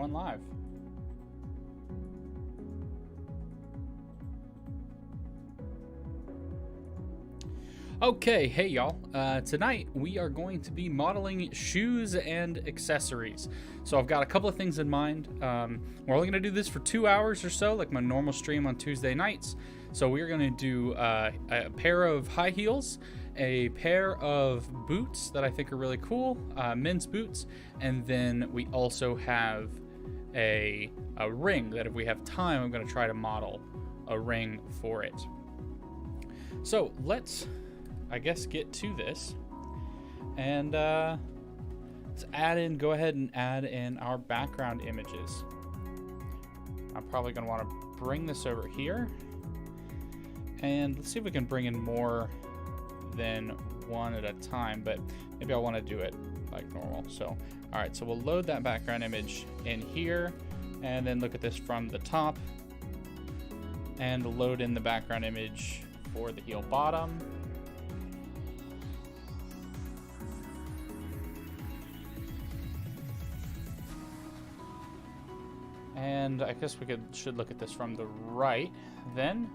going live. Okay, hey y'all. Tonight we are going to be modeling shoes and accessories. So I've got a couple of things in mind. We're only going to do this for 2 hours or so, like my normal stream on Tuesday nights. So we're going to do a pair of high heels, a pair of boots that I think are really cool, men's boots, and then we also have a ring that if we have time, I'm going to try to model a ring for it. So let's, I guess, get to this, and let's go ahead and add in our background images. I'm probably going to want to bring this over here, and let's see if we can bring in more than one at a time, but maybe I want to do it like normal. So, all right, so we'll load that background image in here, and then look at this from the top, and load in the background image for the heel bottom. And I guess we should look at this from the right then.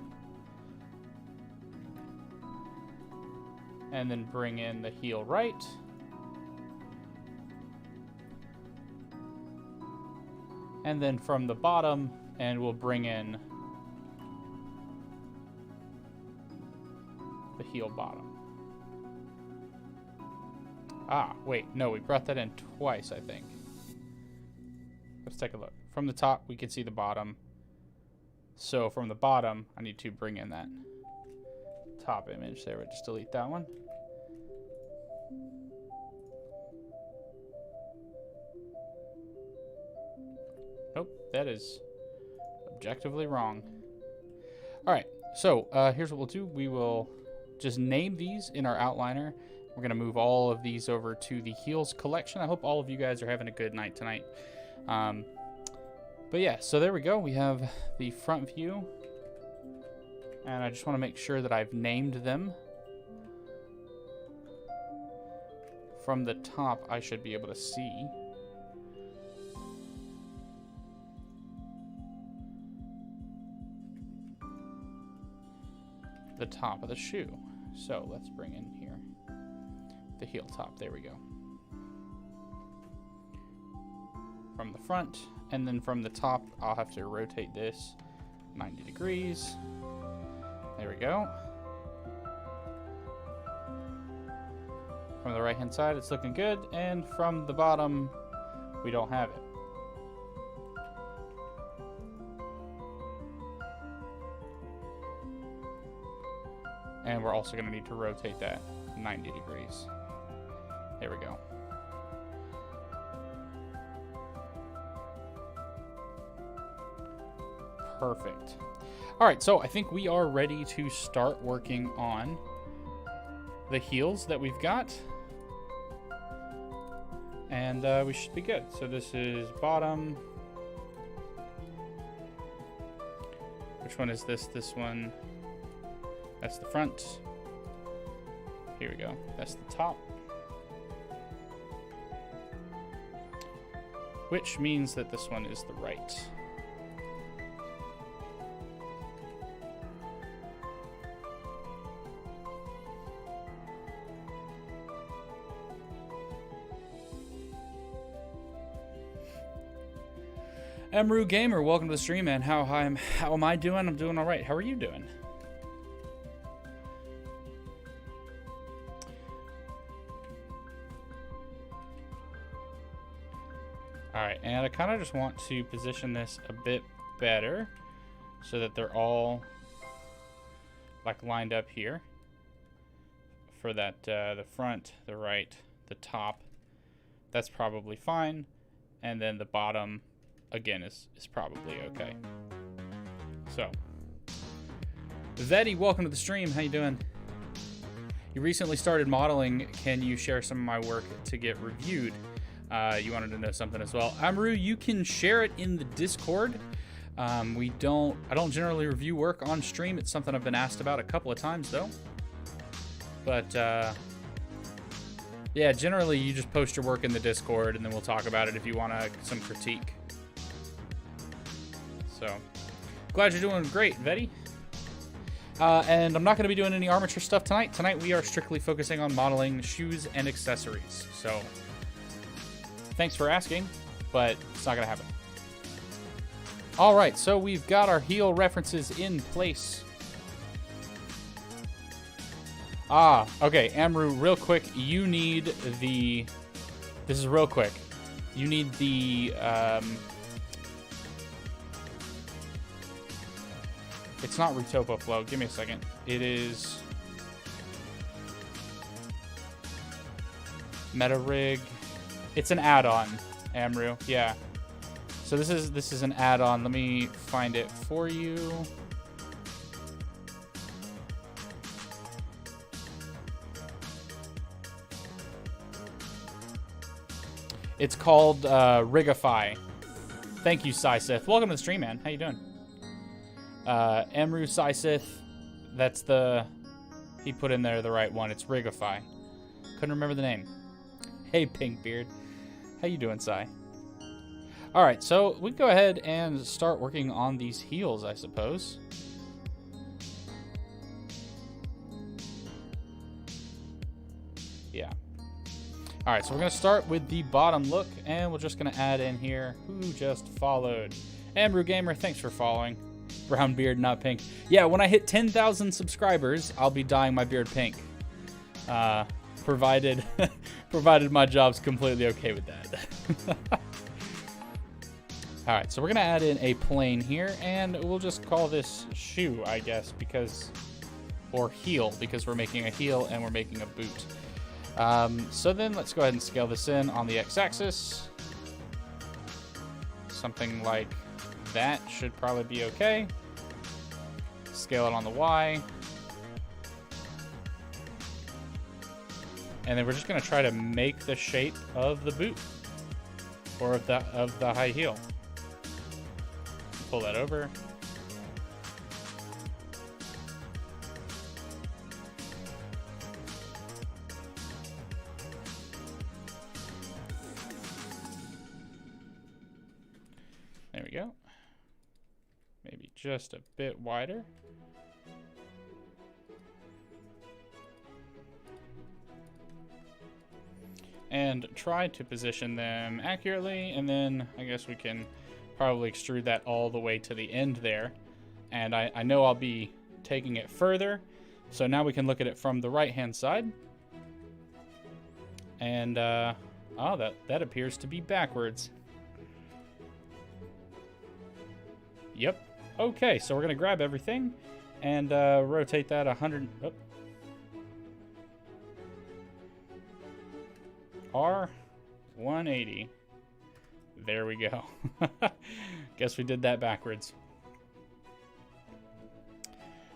And then bring in the heel right. And then from the bottom, and we'll bring in the heel bottom. Ah, wait, no, we brought that in twice, I think. Let's take a look. From the top, we can see the bottom. So from the bottom, I need to bring in that top image there. We'll just delete that one. Nope, that is objectively wrong. All right, so here's what we'll do. We will just name these in our outliner. We're going to move all of these over to the heels collection. I hope all of you guys are having a good night tonight. But yeah, so there we go. We have the front view, and I just want to make sure that I've named them. From the top, I should be able to see the top of the shoe. So let's bring in here the heel top. There we go. From the front, and then from the top, I'll have to rotate this 90 degrees. There we go. From the right hand side, it's looking good, and from the bottom, we don't have it. And we're also going to need to rotate that 90 degrees. There we go. Perfect. All right, so I think we are ready to start working on the heels that we've got. And we should be good. So this is bottom. Which one is this? This one. That's the front. Here we go. That's the top. Which means that this one is the right. Emru Gamer, welcome to the stream, man. How am I doing? I'm doing all right. How are you doing? All right, and I kind of just want to position this a bit better so that they're all like lined up here for that the front, the right, the top. That's probably fine, and then the bottom again is probably okay. So, Vetti, welcome to the stream. How you doing? You recently started modeling. Can you share some of my work to get reviewed? You wanted to know something as well. Amru, you can share it in the Discord. I don't generally review work on stream. It's something I've been asked about a couple of times though. But yeah, generally you just post your work in the Discord and then we'll talk about it if you want some critique. So, glad you're doing great, Vetty. And I'm not going to be doing any armature stuff tonight. Tonight we are strictly focusing on modeling shoes and accessories. So, thanks for asking, but it's not going to happen. All right, so we've got our heel references in place. Okay, Amru, real quick, you need the... This is real quick. You need the... It's not Retopo Flow. Give me a second. It is... Meta Rig. It's an add-on, Amru. Yeah. So this is an add-on. Let me find it for you. It's called Rigify. Thank you, Sysith. Welcome to the stream, man. How you doing? Emru Sysith. That's the... He put in there the right one. It's Rigify. Couldn't remember the name. Hey, Pinkbeard. How you doing, Sai? Alright, so we can go ahead and start working on these heels, I suppose. Yeah. Alright, so we're going to start with the bottom look, and we're just going to add in here who just followed. Amru Gamer, thanks for following. Brown beard, not pink. Yeah, when I hit 10,000 subscribers, I'll be dyeing my beard pink. Provided my job's completely okay with that. Alright, so we're going to add in a plane here, and we'll just call this shoe, I guess, because... Or heel, because we're making a heel and we're making a boot. So then let's go ahead and scale this in on the x-axis. Something like that should probably be okay. Scale it on the y. And then we're just going to try to make the shape of the boot. Or of the high heel. Pull that over. There we go. Maybe just a bit wider. And try to position them accurately, and then I guess we can probably extrude that all the way to the end there. And I know I'll be taking it further, so now we can look at it from the right hand side. And oh, that appears to be backwards. Yep. Okay, so we're gonna grab everything and rotate that 100. Oh. R180. There we go. Guess we did that backwards.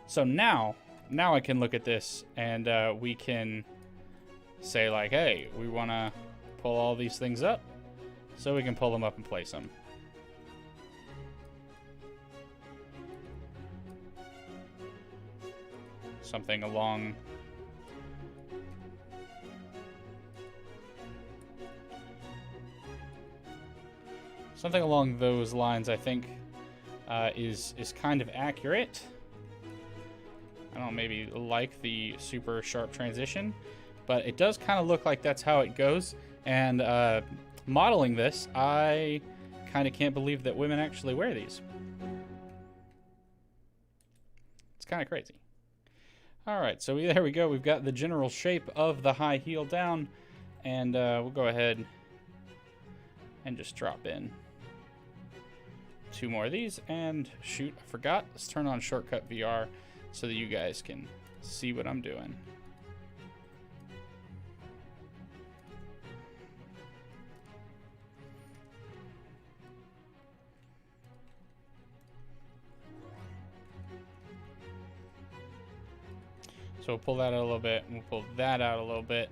So now I can look at this and we can say like, hey, we want to pull all these things up, so we can pull them up and place them. Something along those lines, I think, is kind of accurate. I don't maybe like the super sharp transition, but it does kind of look like that's how it goes. And modeling this, I kind of can't believe that women actually wear these. It's kind of crazy. All right, so there we go. We've got the general shape of the high heel down, and we'll go ahead and just drop in 2 more of these. And shoot, I forgot. Let's turn on Shortcut VR so that you guys can see what I'm doing. So we'll pull that out a little bit, and we'll pull that out a little bit.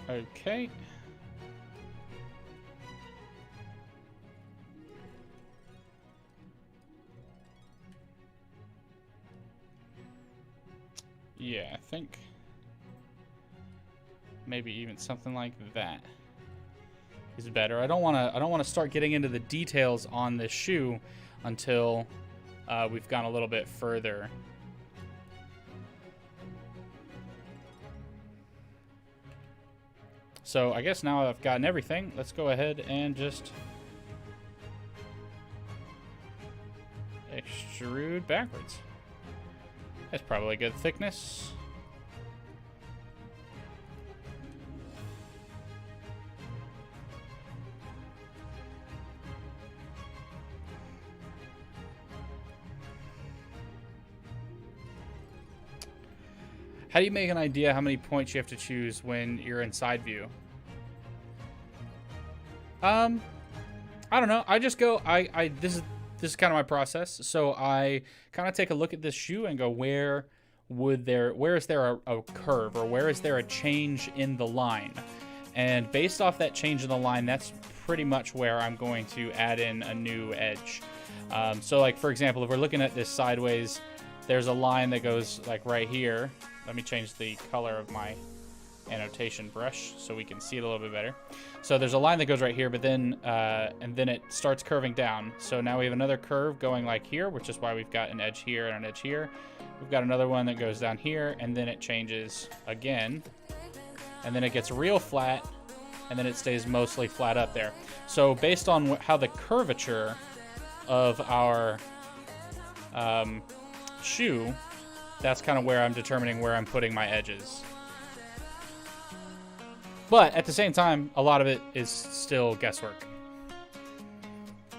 Okay. Yeah, I think maybe even something like that is better. I don't want to start getting into the details on this shoe until we've gone a little bit further. So I guess now I've gotten everything. Let's go ahead and just extrude backwards. That's probably a good thickness. How do you make an idea how many points you have to choose when you're in side view? I don't know. I just go, this is kind of my process. So I kind of take a look at this shoe and go, where is there a curve, or where is there a change in the line? And based off that change in the line, that's pretty much where I'm going to add in a new edge. So like, for example, if we're looking at this sideways, there's a line that goes like right here. Let me change the color of my annotation brush so we can see it a little bit better. So there's a line that goes right here, but then and then it starts curving down. So now we have another curve going like here, which is why we've got an edge here and an edge here. We've got another one that goes down here, and then it changes again, and then it gets real flat, and then it stays mostly flat up there. So based on how the curvature of our shoe, that's kind of where I'm determining where I'm putting my edges. But at the same time, a lot of it is still guesswork.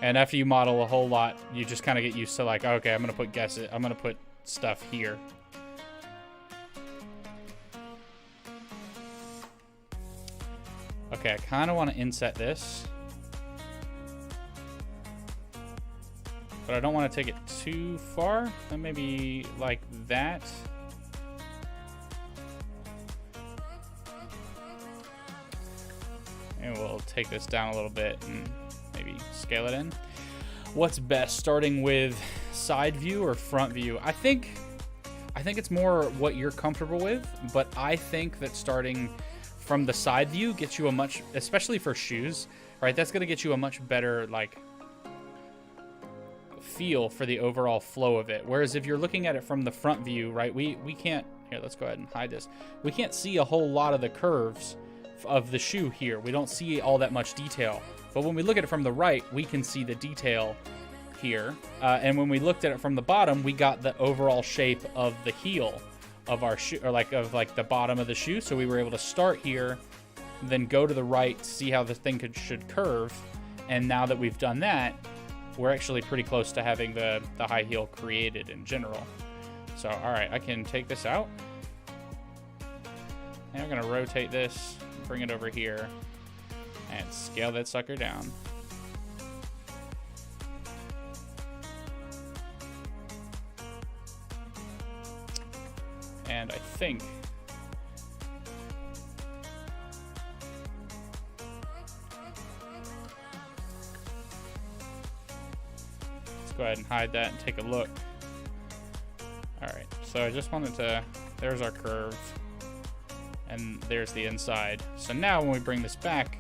And after you model a whole lot, you just kind of get used to like, okay, I'm gonna put stuff here. Okay, I kind of want to inset this, but I don't want to take it too far. And maybe like that. And we'll take this down a little bit and maybe scale it in. What's best, starting with side view or front view? I think it's more what you're comfortable with, but I think that starting from the side view gets you a much, especially for shoes, right? That's gonna get you a much better like feel for the overall flow of it. Whereas if you're looking at it from the front view, right, we can't, here, let's go ahead and hide this. We can't see a whole lot of the curves of the shoe here. We don't see all that much detail. But when we look at it from the right, we can see the detail here. And when we looked at it from the bottom, we got the overall shape of the heel of our shoe, or like the bottom of the shoe. So we were able to start here, then go to the right, see how the thing should curve. And now that we've done that, we're actually pretty close to having the high heel created in general. So, all right, I can take this out. And I'm gonna rotate this, bring it over here, and scale that sucker down. And I think let's go ahead and hide that and take a look. All right, so I just wanted to, there's our curve, and there's the inside. So now when we bring this back,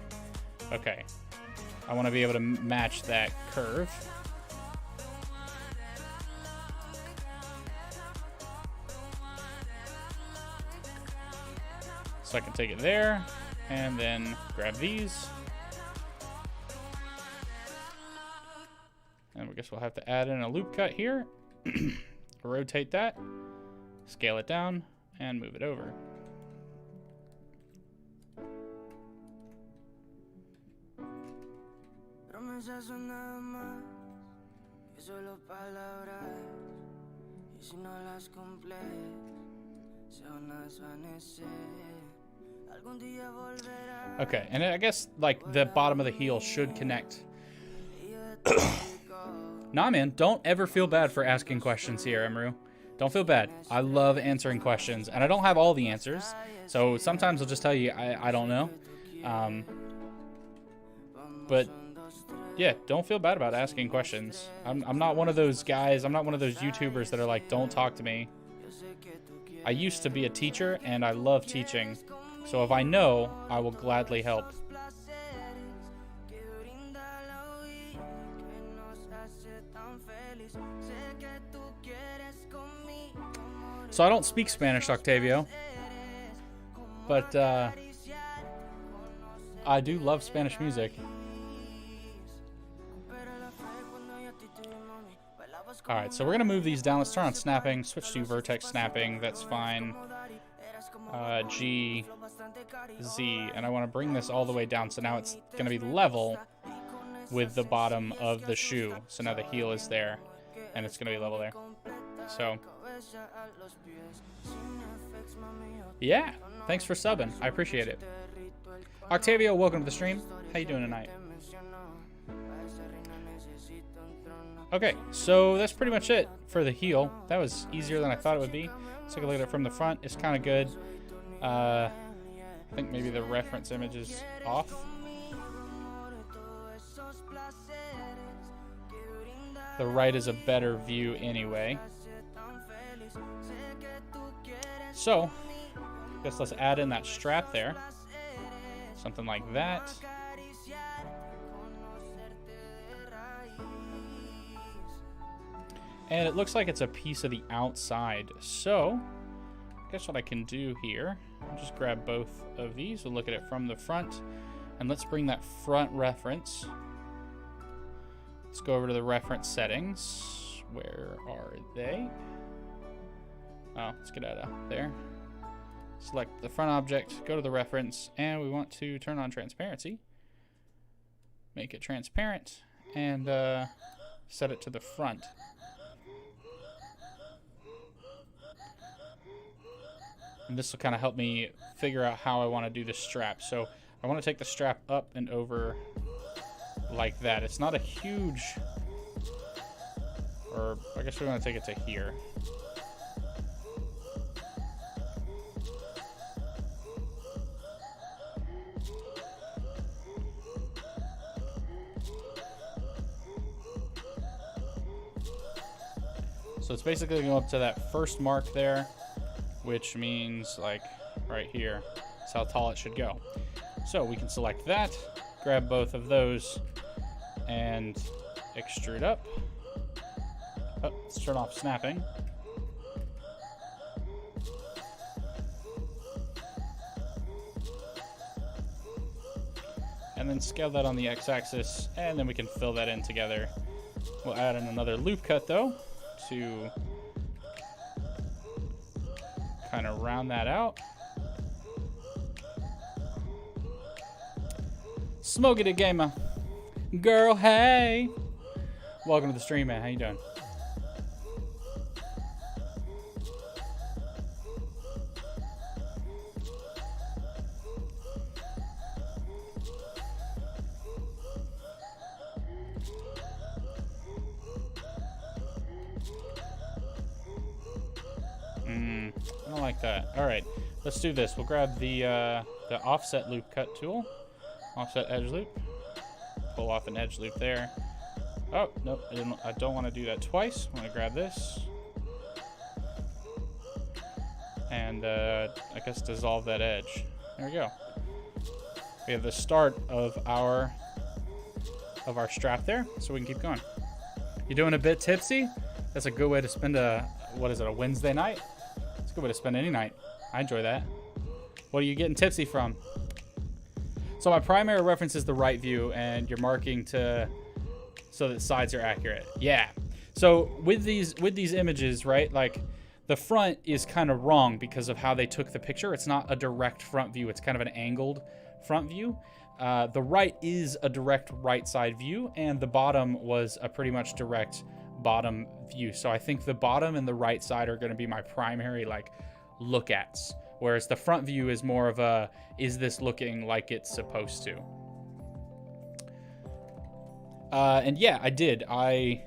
okay, I want to be able to match that curve. So I can take it there and then grab these. And I guess we'll have to add in a loop cut here. Rotate that, scale it down, and move it over. Okay, and I guess like the bottom of the heel should connect. Nah, man, don't ever feel bad for asking questions here, Emru. Don't feel bad. I love answering questions, and I don't have all the answers, so sometimes I'll just tell you I don't know. But yeah, don't feel bad about asking questions. I'm not one of those guys. I'm not one of those YouTubers that are like, don't talk to me. I used to be a teacher, and I love teaching, So if I know, I will gladly help. So I don't speak Spanish, Octavio, but I do love Spanish music. Alright, so we're going to move these down. Let's turn on snapping. Switch to vertex snapping. That's fine. G, Z. And I want to bring this all the way down. So now it's going to be level with the bottom of the shoe. So now the heel is there. And it's going to be level there. So, yeah. Thanks for subbing. I appreciate it. Octavio, welcome to the stream. How you doing tonight? Okay, so that's pretty much it for the heel. That was easier than I thought it would be. Let's take a look at it from the front. It's kind of good. I think maybe the reference image is off. The right is a better view anyway. So, I guess let's add in that strap there. Something like that. And it looks like it's a piece of the outside. So, I guess what I can do here, I'll just grab both of these. We'll look at it from the front. And let's bring that front reference. Let's go over to the reference settings. Where are they? Oh, let's get out of there. Select the front object, go to the reference, and we want to turn on transparency. Make it transparent, and set it to the front. And this will kind of help me figure out how I want to do the strap. So I want to take the strap up and over like that. It's not a huge, or I guess we want to take it to here. So it's basically going up to that first mark there, which means like right here. That's how tall it should go. So we can select that, grab both of those, and extrude up. Oh, let's turn off snapping. And then scale that on the x-axis, and then we can fill that in together. We'll add in another loop cut though, to kind of round that out. Smoke it, gamer. Girl, hey. Welcome to the stream, man. How you doing? I don't like that. All right, let's do this. We'll grab the offset loop cut tool, offset edge loop, pull off an edge loop there. Oh, nope, I don't want to do that twice. I want to grab this and I guess dissolve that edge. There we go. We have the start of our strap there, so we can keep going. You doing a bit tipsy? That's a good way to spend a Wednesday night? It's a good way to spend any night. I enjoy that. What are you getting tipsy from? So my primary reference is the right view, and you're marking so that sides are accurate. Yeah. So with these images, right, like the front is kind of wrong because of how they took the picture. It's not a direct front view. It's kind of an angled front view. The right is a direct right side view, and the bottom was a pretty much direct bottom view. So I think the bottom and the right side are going to be my primary like look ats, whereas the front view is more of a, is this looking like it's supposed to? And yeah, I did. I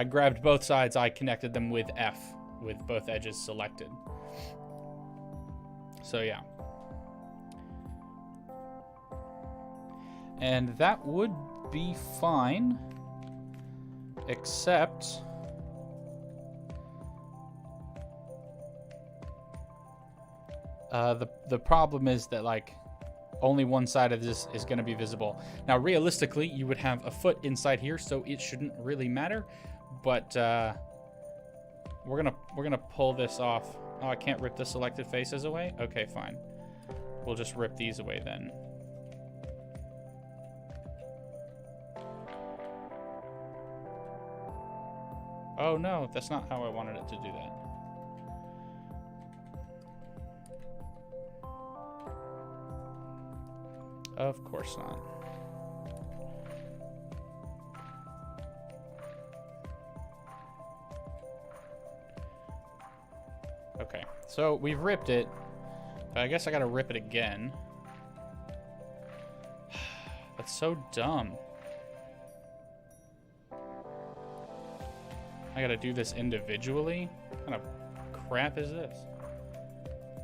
grabbed both sides. I connected them with F with both edges selected. So yeah. And that would be fine, except The problem is that like only one side of this is going to be visible. Now, realistically, you would have a foot inside here, so it shouldn't really matter. But we're gonna pull this off. Oh, I can't rip the selected faces away? Okay, fine. We'll just rip these away then. Oh no, that's not how I wanted it to do that. Of course not. Okay, so we've ripped it, but I guess I gotta rip it again. That's so dumb. I gotta do this individually? What kind of crap is this?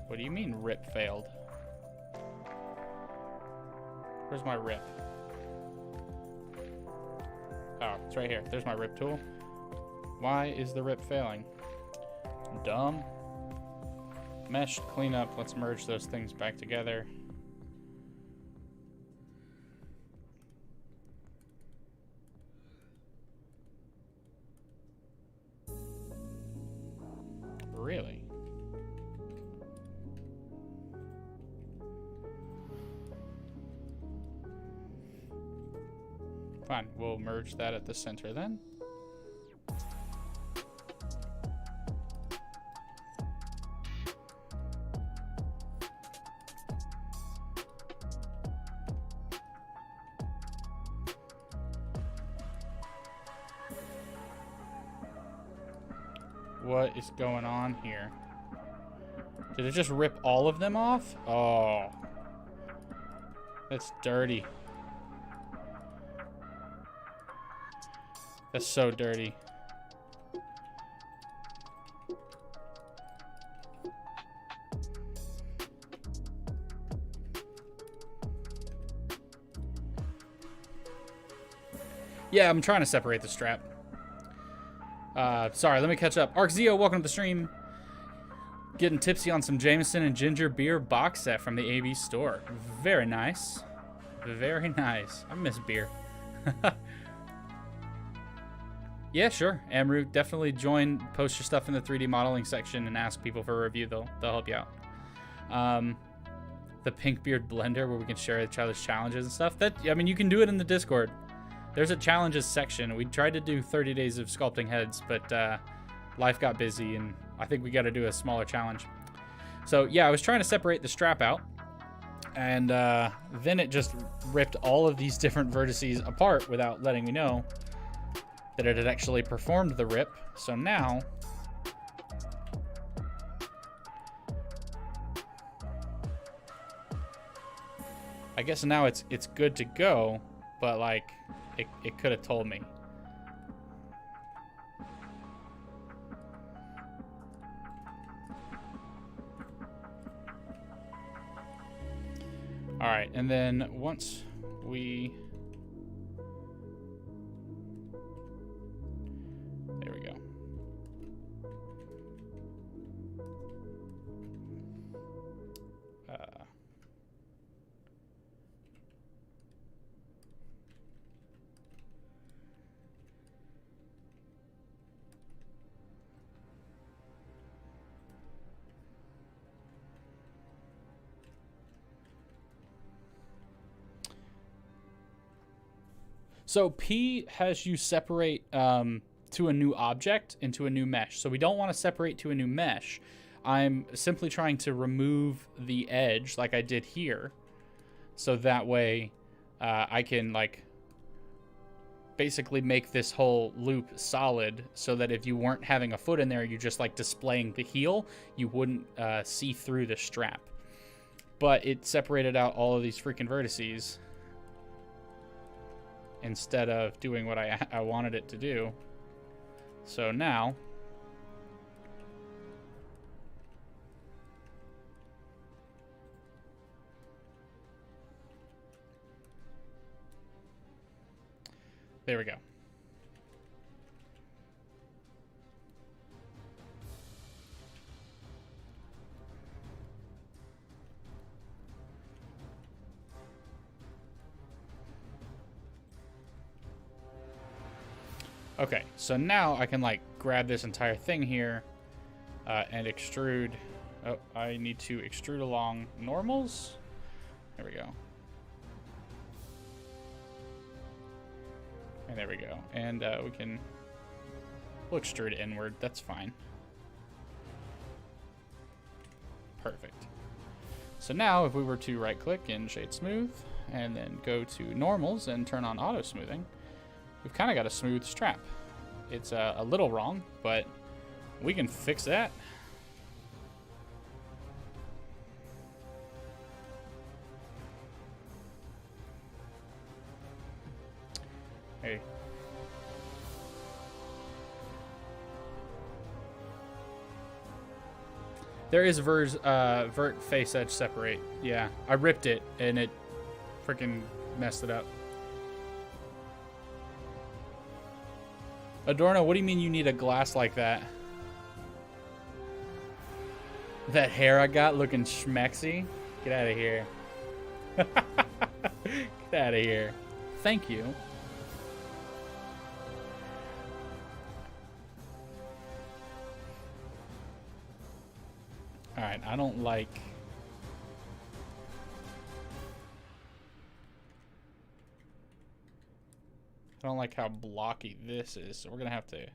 What do you mean rip failed? Where's my rip? Oh, it's right here. There's my rip tool. Why is the rip failing? Dumb. Mesh, clean up. Let's merge those things back together. Really? Fine, we'll merge that at the center then. What is going on here? Did it just rip all of them off? Oh. That's dirty. That's so dirty. Yeah, I'm trying to separate the strap. Sorry, let me catch up. ArcZeo, welcome to the stream. Getting tipsy on some Jameson and ginger beer box set from the AB store. Very nice. Very nice. I miss beer. Yeah, sure. Amru, definitely join, post your stuff in the 3D modeling section and ask people for a review. They'll help you out. The Pink Beard Blender where we can share each other's challenges and stuff. That, I mean, you can do it in the Discord. There's a challenges section. We tried to do 30 days of sculpting heads, but life got busy, and I think we got to do a smaller challenge. So yeah, I was trying to separate the strap out, and then it just ripped all of these different vertices apart without letting me know that it had actually performed the rip. So now I guess now it's good to go, but like it could have told me. All right, and then once we, there we go. So P has you separate to a new object into a new mesh. So we don't want to separate to a new mesh. I'm simply trying to remove the edge like I did here. So that way I can like basically make this whole loop solid so that if you weren't having a foot in there, you're just like displaying the heel, you wouldn't see through the strap. But it separated out all of these freaking vertices instead of doing what I wanted it to do. So now there we go. Okay, so now I can like grab this entire thing here and extrude. Oh, I need to extrude along normals. There we go. And there we go. And we'll extrude inward. That's fine. Perfect. So now if we were to right click in shade smooth and then go to normals and turn on auto smoothing, we've kind of got a smooth strap. It's a little wrong, but we can fix that. Hey. There is vert face edge separate. Yeah, I ripped it and it freaking messed it up. Adorno, what do you mean you need a glass like that? That hair I got looking schmexy? Get out of here. Get out of here. Thank you. Alright, I don't like... I don't like how blocky this is, so we're gonna have to...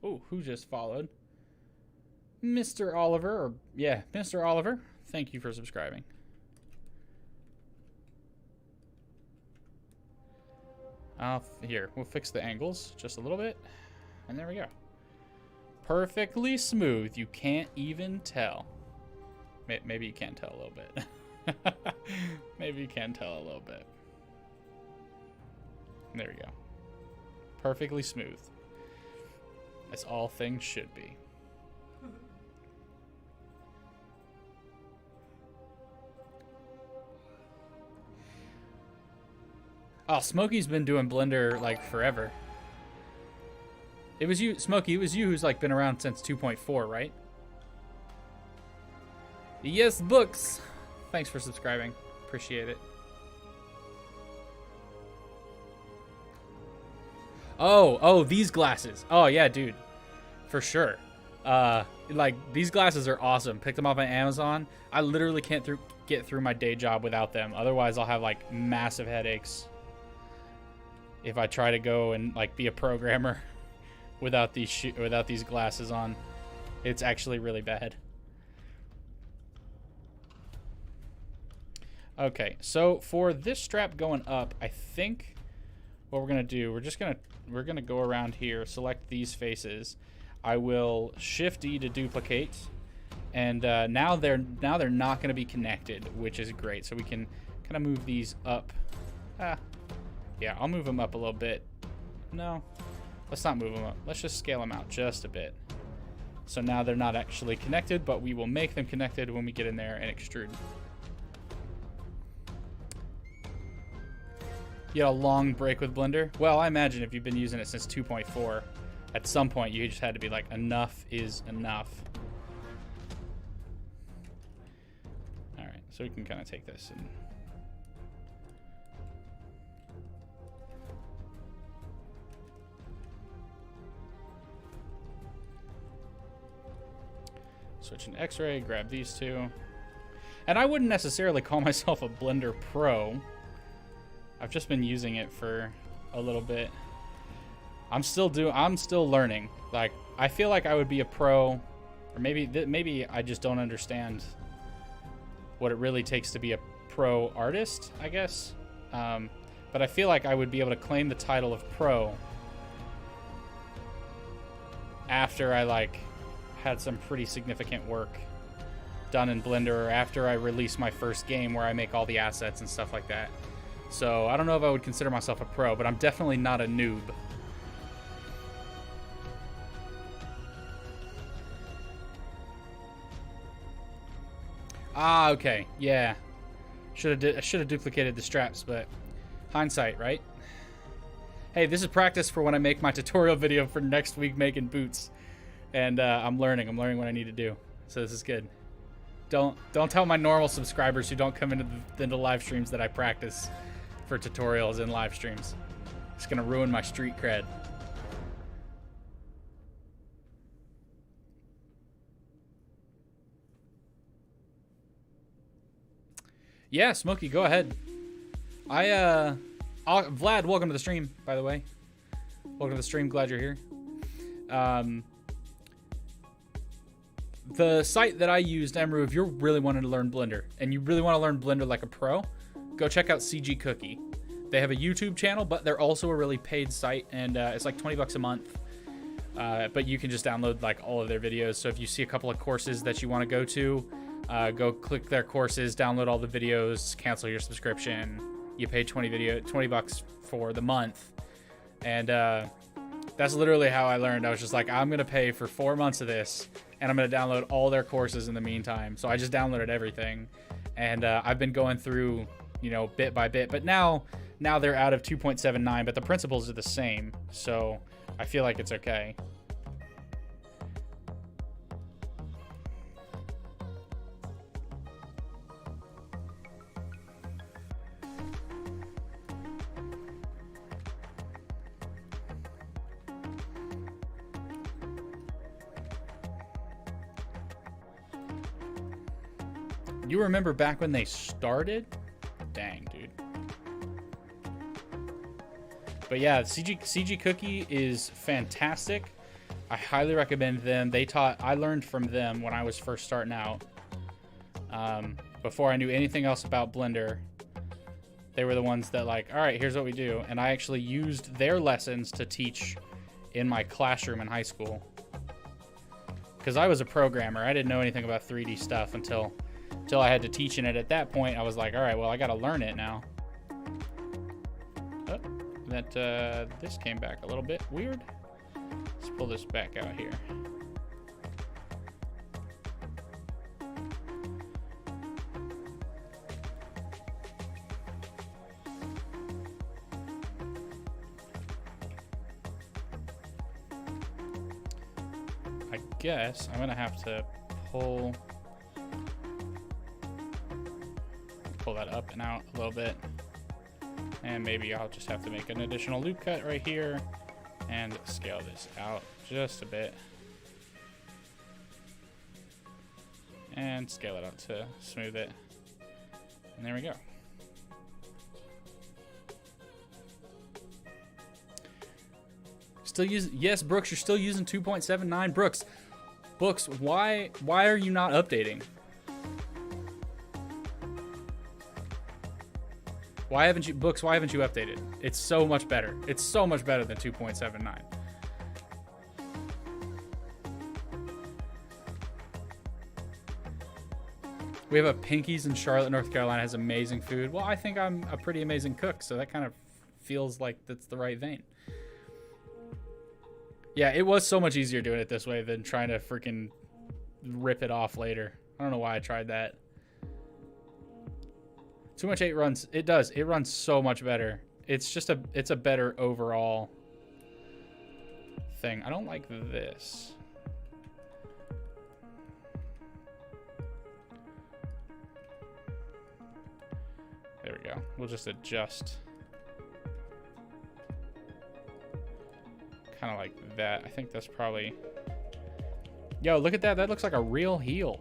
Oh, who just followed? Mr. Oliver, or... Yeah, Mr. Oliver. Thank you for subscribing. Here, we'll fix the angles just a little bit. And there we go. Perfectly smooth. You can't even tell. Maybe you can tell a little bit. Maybe you can tell a little bit. There we go. Perfectly smooth. As all things should be. Oh, Smokey's been doing Blender like forever. It was you, Smokey, it was you who's like been around since 2.4, right? Yes, books. Thanks for subscribing. Appreciate it. Oh, these glasses. Oh, yeah, dude. For sure. Like, these glasses are awesome. Picked them up on Amazon. I literally can't get through my day job without them. Otherwise, I'll have, like, massive headaches if I try to go and, like, be a programmer without these glasses on. It's actually really bad. Okay, so for this strap going up, I think what we're gonna do, we're gonna go around here, select these faces. I will Shift E to duplicate, and now they're not gonna be connected, which is great. So we can kind of move these up. Yeah, I'll move them up a little bit. No, let's not move them up. Let's just scale them out just a bit. So now they're not actually connected, but we will make them connected when we get in there and extrude. You had a long break with Blender? Well, I imagine if you've been using it since 2.4, at some point you just had to be like, enough is enough. Alright, so we can kind of take this and... switch an X-ray, grab these two. And I wouldn't necessarily call myself a Blender Pro. I've just been using it for a little bit. I'm still learning. Like, I feel like I would be a pro, or maybe I just don't understand what it really takes to be a pro artist, I guess. But I feel like I would be able to claim the title of pro after I like had some pretty significant work done in Blender, or after I release my first game where I make all the assets and stuff like that. So I don't know if I would consider myself a pro, but I'm definitely not a noob. Ah, okay, yeah. Should have duplicated the straps, but hindsight, right? Hey, this is practice for when I make my tutorial video for next week making boots, and I'm learning what I need to do. So this is good. Don't tell my normal subscribers who don't come into the live streams that I practice. for tutorials and live streams. It's gonna ruin my street cred. Yeah, Smokey, go ahead. Vlad, welcome to the stream, by the way. Welcome to the stream, glad you're here. The site that I used, Emru, if you're really wanting to learn Blender, and you really want to learn Blender like a pro, go check out CG Cookie. They have a YouTube channel, but they're also a really paid site, and it's like 20 bucks a month. But you can just download like all of their videos. So if you see a couple of courses that you want to go to, go click their courses, download all the videos, cancel your subscription. You pay 20 bucks for the month. And that's literally how I learned. I was just like, I'm going to pay for 4 months of this, and I'm going to download all their courses in the meantime. So I just downloaded everything. And I've been going through, you know, bit by bit. But now they're out of 2.79, but the principles are the same. So I feel like it's okay. You remember back when they started? Dang, dude. But yeah, CG Cookie is fantastic. I highly recommend them. I learned from them when I was first starting out. Before I knew anything else about Blender, they were the ones that like, all right, here's what we do. And I actually used their lessons to teach in my classroom in high school. Because I was a programmer. I didn't know anything about 3D stuff until I had to teach in it. At that point, I was like, all right, well, I got to learn it now. Oh, this came back a little bit weird. Let's pull this back out here. I guess I'm going to have to pull that up and out a little bit, and maybe I'll just have to make an additional loop cut right here and scale this out just a bit and scale it out to smooth it, and there we go. Still using, yes, Brooks, you're still using 2.79. Brooks, why are you not updating? Why haven't you updated? It's so much better. It's so much better than 2.79. We have a Pinky's in Charlotte, North Carolina, has amazing food. Well, I think I'm a pretty amazing cook, so that kind of feels like that's the right vein. Yeah, it was so much easier doing it this way than trying to freaking rip it off later. I don't know why I tried that. Too much 8 runs. It does. It runs so much better. It's just it's a better overall thing. I don't like this. There we go. We'll just adjust. Kind of like that. I think that's probably... Yo, look at that. That looks like a real heel.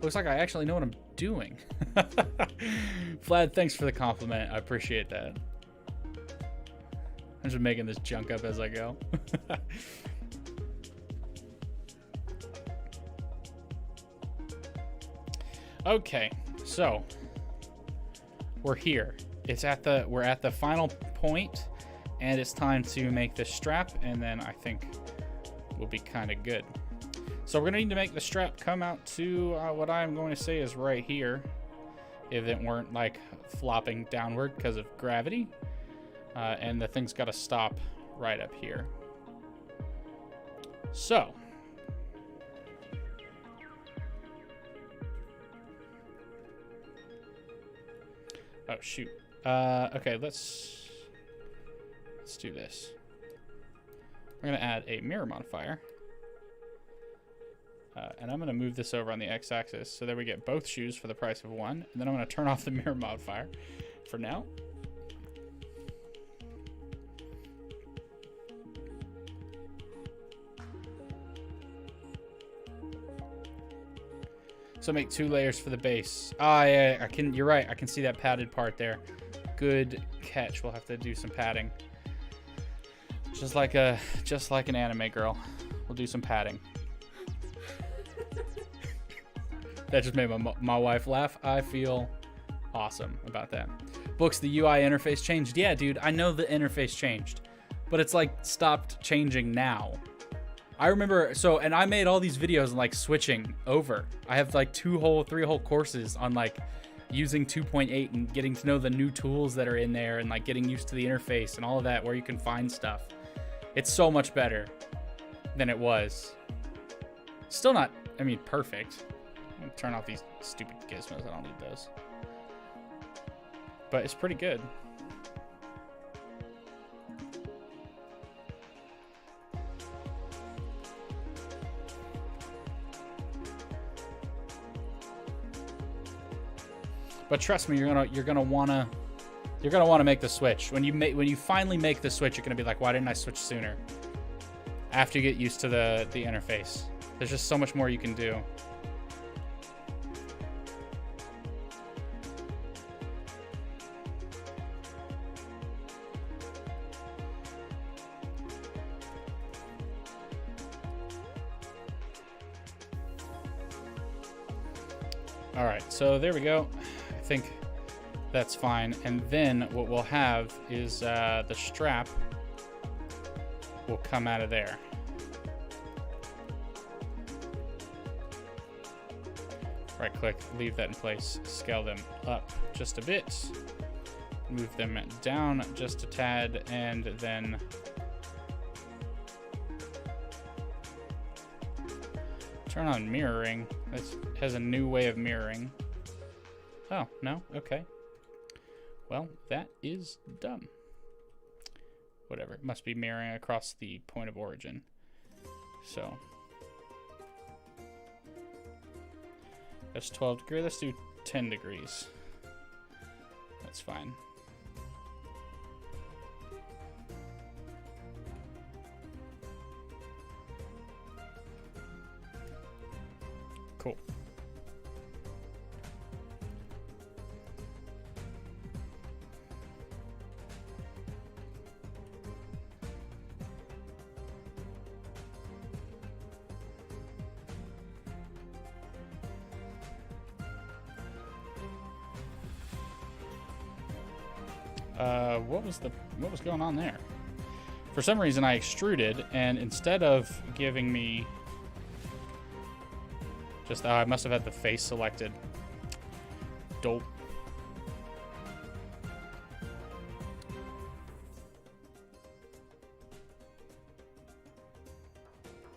Looks like I actually know what I'm doing. Vlad, thanks for the compliment. I appreciate that. I'm just making this junk up as I go. Okay, so we're here. We're at the final point, and it's time to make this strap, and then I think we'll be kind of good. So we're gonna need to make the strap come out to what I'm going to say is right here, if it weren't like flopping downward because of gravity. And the thing's got to stop right up here. So oh shoot. Okay, let's do this. We're gonna add a mirror modifier. And I'm going to move this over on the x-axis so that we get both shoes for the price of one. And then I'm going to turn off the mirror modifier for now. So make 2 layers for the base. Ah, yeah, I can. You're right. I can see that padded part there. Good catch. We'll have to do some padding. Just like an anime girl. We'll do some padding. That just made my wife laugh. I feel awesome about that. Books, the UI interface changed. Yeah, dude, I know the interface changed, but it's like stopped changing now. I remember, and I made all these videos like switching over. I have like 3 whole courses on like using 2.8 and getting to know the new tools that are in there and like getting used to the interface and all of that, where you can find stuff. It's so much better than it was. Still not, I mean, perfect. I'm gonna turn off these stupid gizmos. I don't need those. But it's pretty good. But trust me, you're gonna wanna make the switch. When you finally make the switch, you're gonna be like, why didn't I switch sooner? After you get used to the interface, there's just so much more you can do. All right, so there we go. I think that's fine. And then what we'll have is the strap will come out of there. Right click, leave that in place, scale them up just a bit, move them down just a tad, and then turn on mirroring. This has a new way of mirroring. Oh, no? Okay. Well, that is dumb. Whatever. It must be mirroring across the point of origin. So. That's 12 degrees. Let's do 10 degrees. That's fine. Cool. What was going on there? For some reason I extruded, and instead of giving me just, I must have had the face selected. Dope.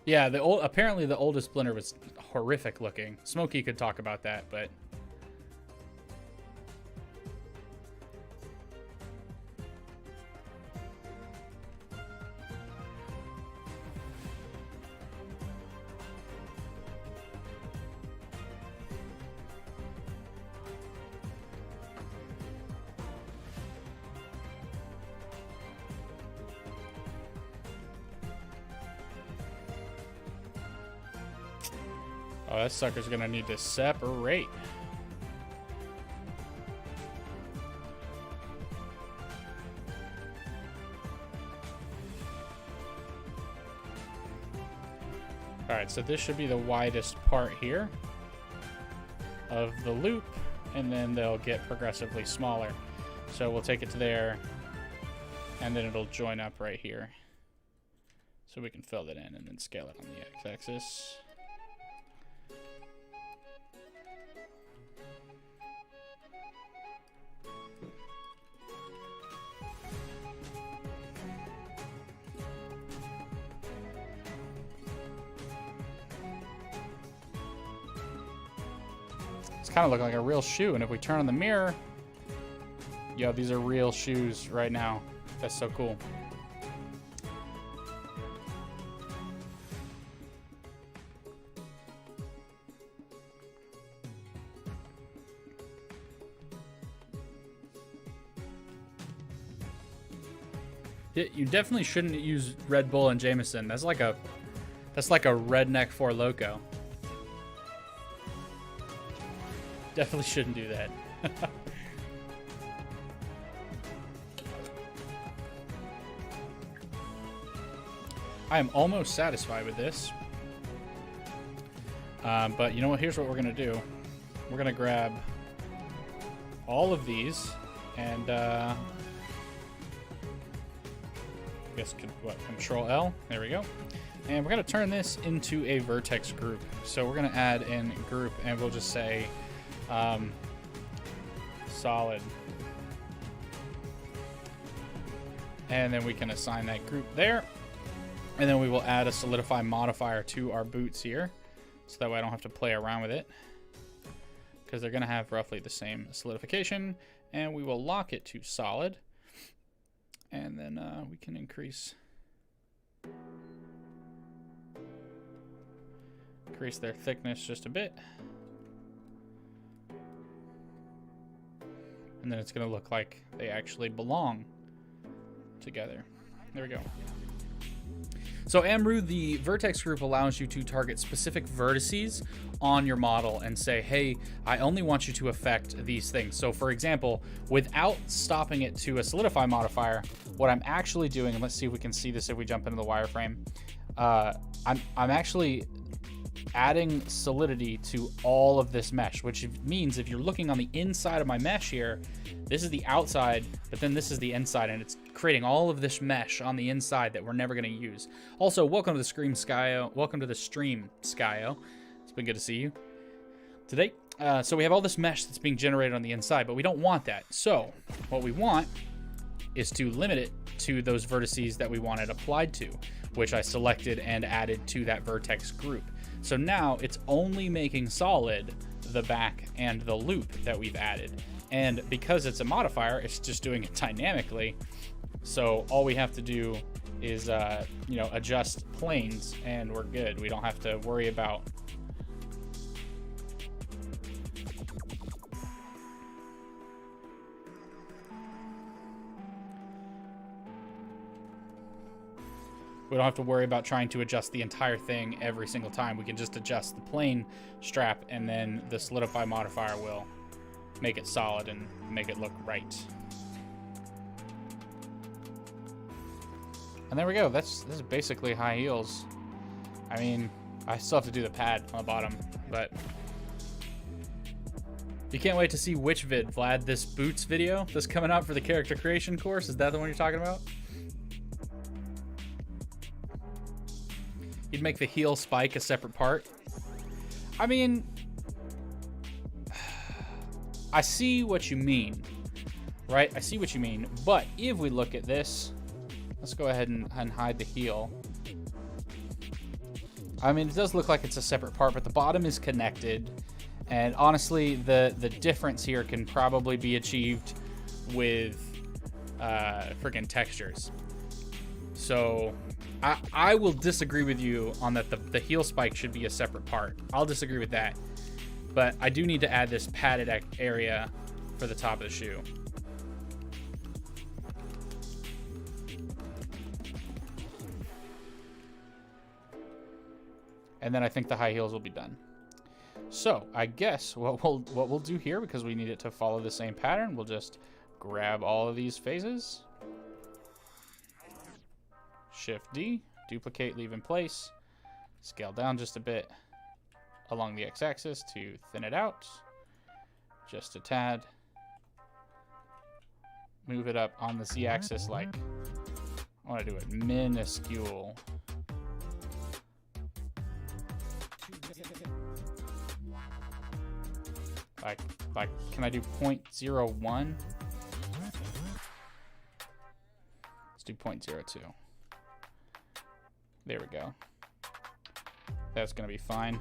Yeah, apparently the oldest Splinter was horrific looking. Smokey could talk about that, but oh, that sucker's gonna need to separate. Alright, so this should be the widest part here of the loop, and then they'll get progressively smaller. So we'll take it to there, and then it'll join up right here. So we can fill that in and then scale it on the x-axis. Kind of look like a real shoe, and if we turn on the mirror, yo, these are real shoes right now. That's so cool. You definitely shouldn't use Red Bull and Jameson. That's like a redneck for loco. Definitely shouldn't do that. I am almost satisfied with this. But you know what? Here's what we're going to do. We're going to grab all of these and I guess Control L. There we go. And we're going to turn this into a vertex group. So we're going to add in group and we'll just say solid. And then we can assign that group there. And then we will add a solidify modifier to our boots here. So that way I don't have to play around with it. Because they're going to have roughly the same solidification. And we will lock it to solid. And then we can increase their thickness just a bit. And then it's going to look like they actually belong together. There we go. So Amru, the vertex group allows you to target specific vertices on your model and say, hey, I only want you to affect these things. So for example, without stopping it to a solidify modifier, what I'm actually doing, and let's see if we can see this if we jump into the wireframe, I'm actually adding solidity to all of this mesh, which means if you're looking on the inside of my mesh here, this is the outside, but then this is the inside, and it's creating all of this mesh on the inside that we're never going to use. Also, welcome to the stream, Skyo. Welcome to the stream, Skyo. It's been good to see you today. So we have all this mesh that's being generated on the inside, but we don't want that. So what we want is to limit it to those vertices that we want it applied to, which I selected and added to that vertex group. So now it's only making solid the back and the loop that we've added. And because it's a modifier, it's just doing it dynamically. So all we have to do is, you know, adjust planes and we're good. We don't have to worry about trying to adjust the entire thing every single time. We can just adjust the plane strap and then the solidify modifier will make it solid and make it look right. And there we go. This is basically high heels. I mean, I still have to do the pad on the bottom, but you can't wait to see which vid, Vlad. This boots video that's coming out for the character creation course. Is that the one you're talking about? You'd make the heel spike a separate part. I mean, I see what you mean, right? I see what you mean. But if we look at this, let's go ahead and hide the heel. I mean, it does look like it's a separate part, but the bottom is connected. And honestly, the difference here can probably be achieved with friggin' textures. So I will disagree with you on that the heel spike should be a separate part. I'll disagree with that. But I do need to add this padded area for the top of the shoe. And then I think the high heels will be done. So I guess what we'll do here, because we need it to follow the same pattern, we'll just grab all of these phases. Shift D, duplicate, leave in place, scale down just a bit along the x-axis to thin it out, just a tad. Move it up on the z-axis like, I want to do it minuscule. Like, can I do 0.01? Let's do 0.02. There we go. That's gonna be fine.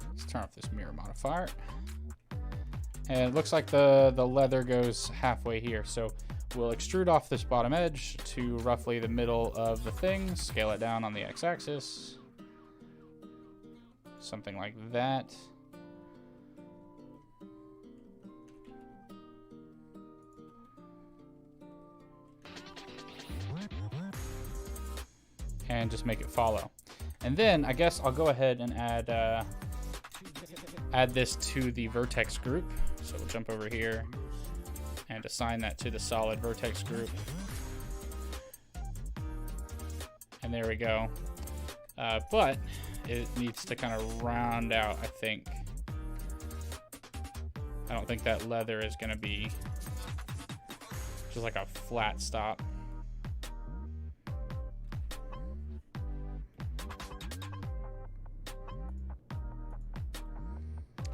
Let's turn off this mirror modifier. And it looks like the leather goes halfway here, so we'll extrude off this bottom edge to roughly the middle of the thing, scale it down on the x-axis. Something like that. and just make it follow. And then I guess I'll go ahead and add this to the vertex group. So we'll jump over here and assign that to the solid vertex group. And there we go. But it needs to kind of round out, I think. I don't think that leather is going to be just like a flat stop.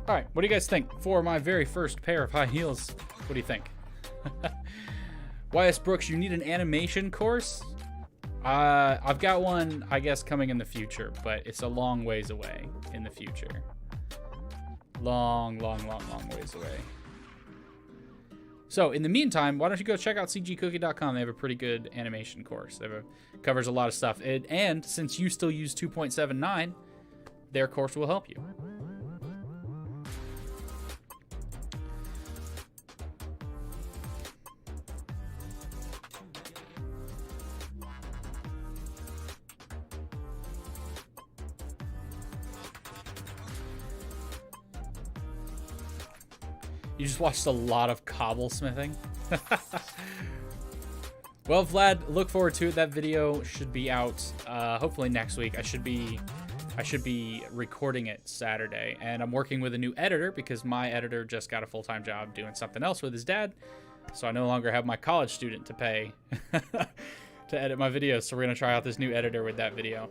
All right, what do you guys think for my very first pair of high heels? What do you think? YS Brooks, you need an animation course? I've got one, I guess, coming in the future, but it's a long ways away in the future. Long ways away. So in the meantime, why don't you go check out cgcookie.com? They have a pretty good animation course. Covers a lot of stuff. And since you still use 2.79, their course will help you. You just watched a lot of cobblesmithing. Well, Vlad, look forward to it. That video should be out hopefully next week. I should be recording it Saturday, and I'm working with a new editor because my editor just got a full-time job doing something else with his dad, so I no longer have my college student to pay to edit my videos. So we're gonna try out this new editor with that video.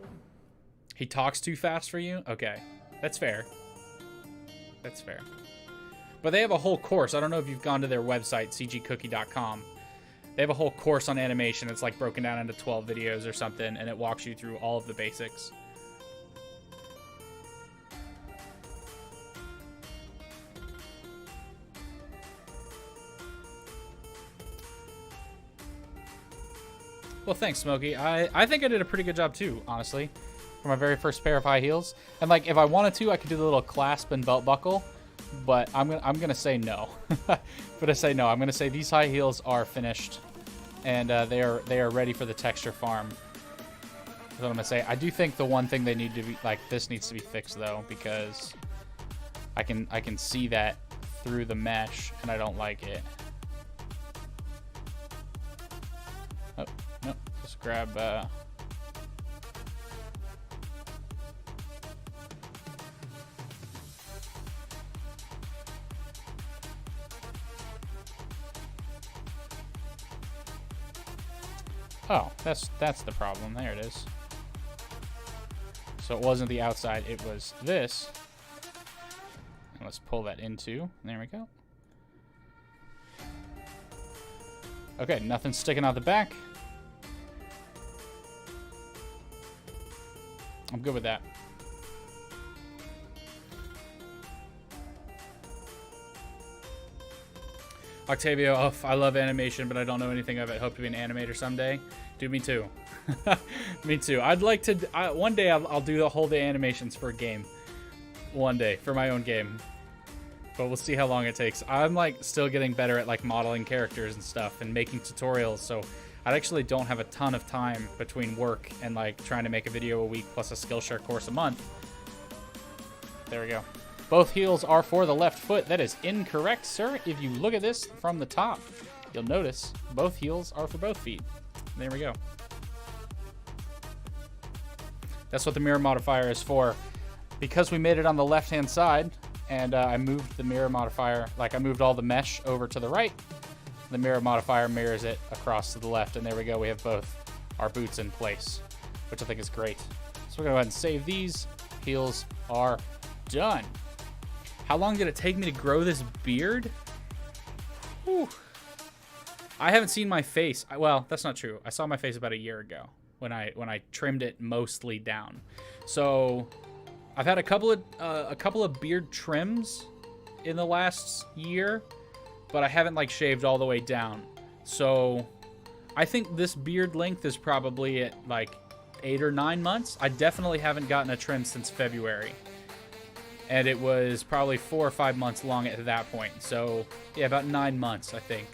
He talks too fast for you? Okay, that's fair. That's fair. But they have a whole course. I don't know if you've gone to their website, cgcookie.com. They have a whole course on animation. It's like broken down into 12 videos or something, and it walks you through all of the basics. Well, thanks, Smokey. I think I did a pretty good job too, honestly, for my very first pair of high heels. And like, if I wanted to, I could do the little clasp and belt buckle. But I'm gonna say no. But I say no. I'm gonna say these high heels are finished, and they are ready for the texture farm. That's what I'm gonna say. I do think the one thing they need to be like, this needs to be fixed though, because I can see that through the mesh, and I don't like it. Oh no, just grab. Oh, that's the problem. There it is. So it wasn't the outside, it was this. And let's pull that into. There we go. Okay, nothing sticking out the back. I'm good with that. Octavio, oh, I love animation, but I don't know anything of it. Hope to be an animator someday. Dude, me too. Me too. I'd like to. One day I'll do the whole day animations for a game. One day for my own game. But we'll see how long it takes. I'm like still getting better at like modeling characters and stuff and making tutorials. So I actually don't have a ton of time between work and like trying to make a video a week plus a Skillshare course a month. There we go. Both heels are for the left foot. That is incorrect, sir. If you look at this from the top, you'll notice both heels are for both feet. There we go. That's what the mirror modifier is for. Because we made it on the left-hand side, and I moved the mirror modifier, like I moved all the mesh over to the right, the mirror modifier mirrors it across to the left, and there we go. We have both our boots in place, which I think is great. So we're going to go ahead and save these. Heels are done. How long did it take me to grow this beard? Whew. I haven't seen my face. Well, that's not true. I saw my face about a year ago when I trimmed it mostly down. So I've had a couple of beard trims in the last year, but I haven't like shaved all the way down. So I think this beard length is probably at like 8 or 9 months. I definitely haven't gotten a trim since February. And it was probably 4 or 5 months long at that point. So, yeah, about 9 months, I think.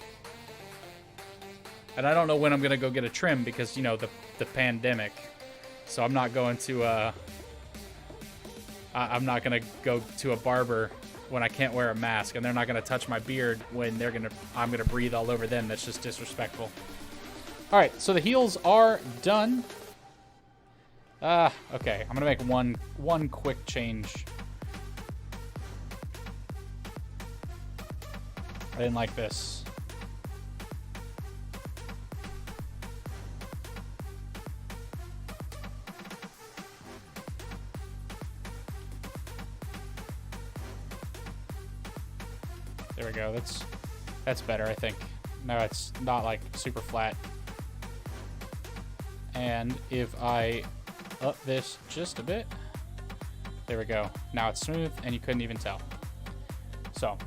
And I don't know when I'm going to go get a trim because, you know, the pandemic. So I'm not going to I'm not gonna go to a barber when I can't wear a mask, and they're not gonna touch my beard when I'm gonna breathe all over them. That's just disrespectful. All right, so the heels are done. Okay, I'm gonna make one quick change. I didn't like this. There we go. That's better, I think. No, it's not like super flat. And if I up this just a bit, there we go. Now it's smooth, and you couldn't even tell. So,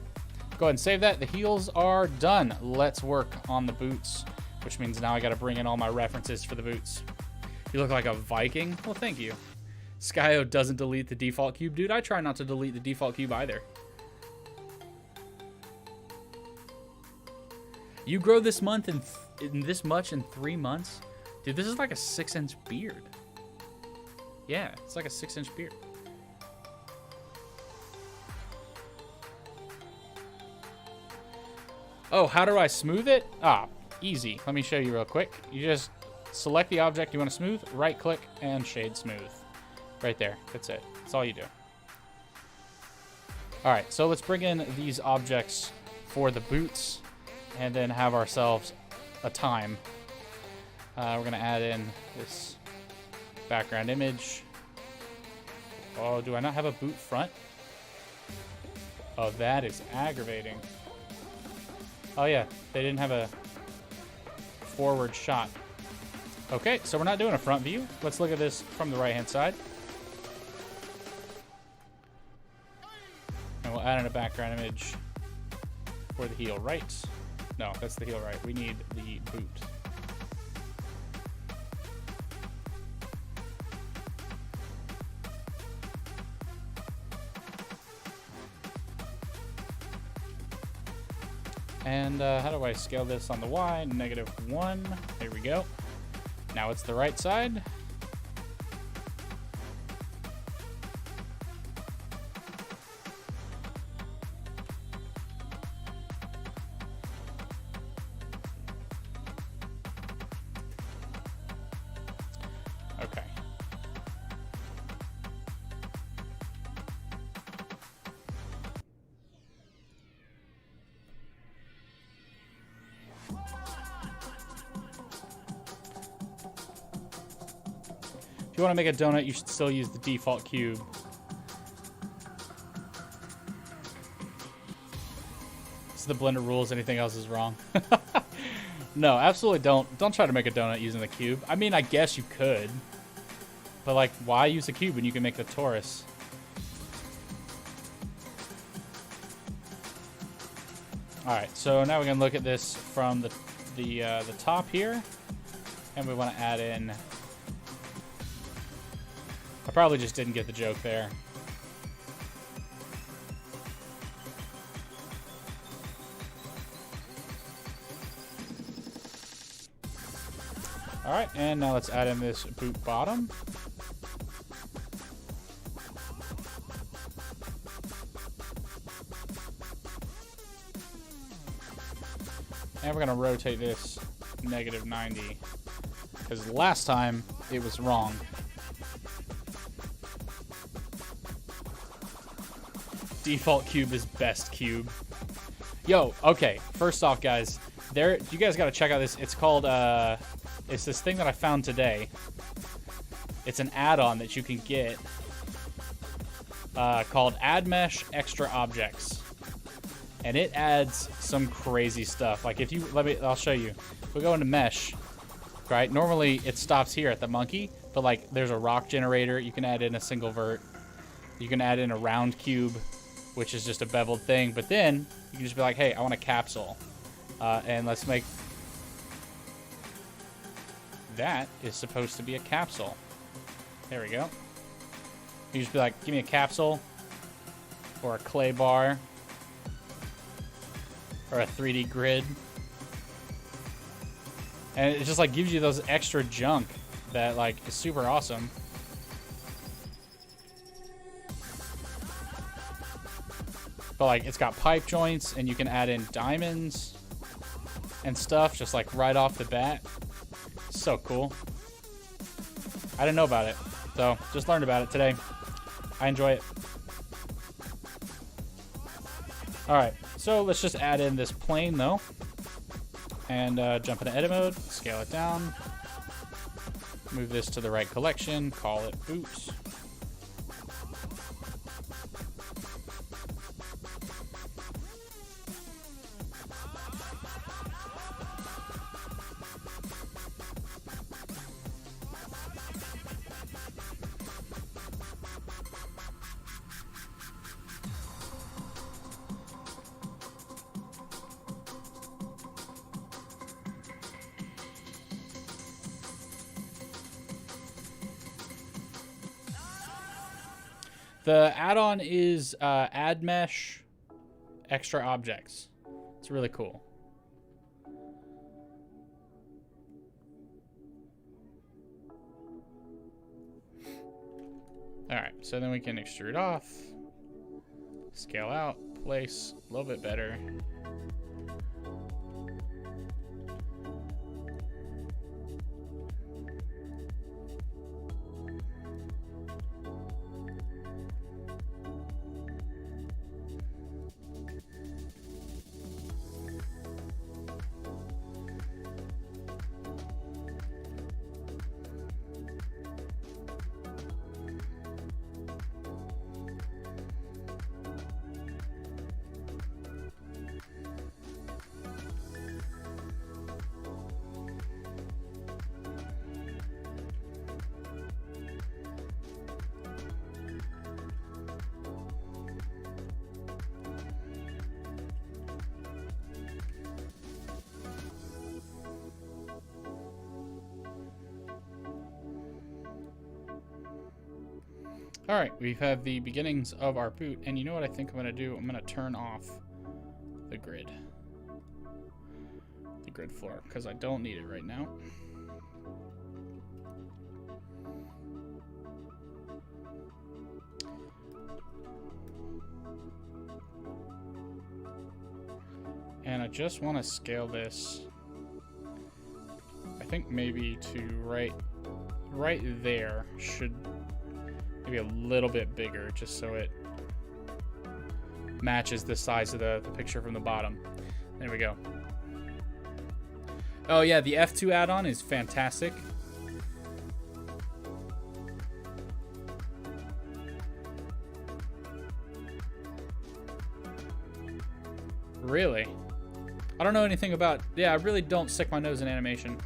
go ahead and save that. The heels are done. Let's work on the boots, which means now I got to bring in all my references for the boots. You look like a Viking. Well, thank you. Skyo doesn't delete the default cube. Dude, I try not to delete the default cube either. You grow this month in this much in 3 months? Dude, this is like a 6-inch beard. Yeah, it's like a 6-inch beard. Oh, how do I smooth it? Ah, easy. Let me show you real quick. You just select the object you want to smooth, right click, and shade smooth. Right there. That's it. That's all you do. All right, so let's bring in these objects for the boots and then have ourselves a time. We're going to add in this background image. Oh, do I not have a boot front? Oh, that is aggravating. Oh, yeah, they didn't have a forward shot. Okay, so we're not doing a front view. Let's look at this from the right-hand side. And we'll add in a background image for the heel right. No, that's the heel right. We need the boot. And how do I scale this on the Y? -1. There we go. Now it's the right side. Okay. If you want to make a donut, you should still use the default cube. It's the Blender rules. Anything else is wrong. No, absolutely don't. Don't try to make a donut using the cube. I mean, I guess you could. But, like, why use a cube when you can make the torus? Alright, so now we're going to look at this from the top here. And we want to add in... I probably just didn't get the joke there. All right, and now let's add in this boot bottom. And we're gonna rotate this -90, because last time it was wrong. Default cube is best cube. Yo, okay, first off, guys, you guys gotta check out this. It's called, it's this thing that I found today. It's an add-on that you can get called Add Mesh Extra Objects. And it adds some crazy stuff. Like if you, I'll show you. If we go into Mesh, right? Normally it stops here at the monkey, but like there's a rock generator. You can add in a single vert. You can add in a round cube, which is just a beveled thing. But then you can just be like, hey, I want a capsule. And let's make... That is supposed to be a capsule. There we go. You just be like, give me a capsule. Or a clay bar. Or a 3D grid. And it just like gives you those extra junk. that like is super awesome. But like it's got pipe joints and you can add in diamonds and stuff just like right off the bat. So cool. I didn't know about it, so just learned about it today. I enjoy it. All right, so let's just add in this plane though, and jump into edit mode, scale it down, move this to the right collection, call it boots. The add-on is add mesh extra objects. It's really cool. All right, so then we can extrude off, scale out, place a little bit better. All right, we have the beginnings of our boot, and you know what I think I'm gonna do? I'm gonna turn off the grid floor, because I don't need it right now. And I just want to scale this, I think maybe to right there, should maybe a little bit bigger, just so it matches the size of the picture from the bottom. There we go. Oh yeah, the F2 add-on is fantastic. Really? I don't know anything about... Yeah, I really don't stick my nose in animation.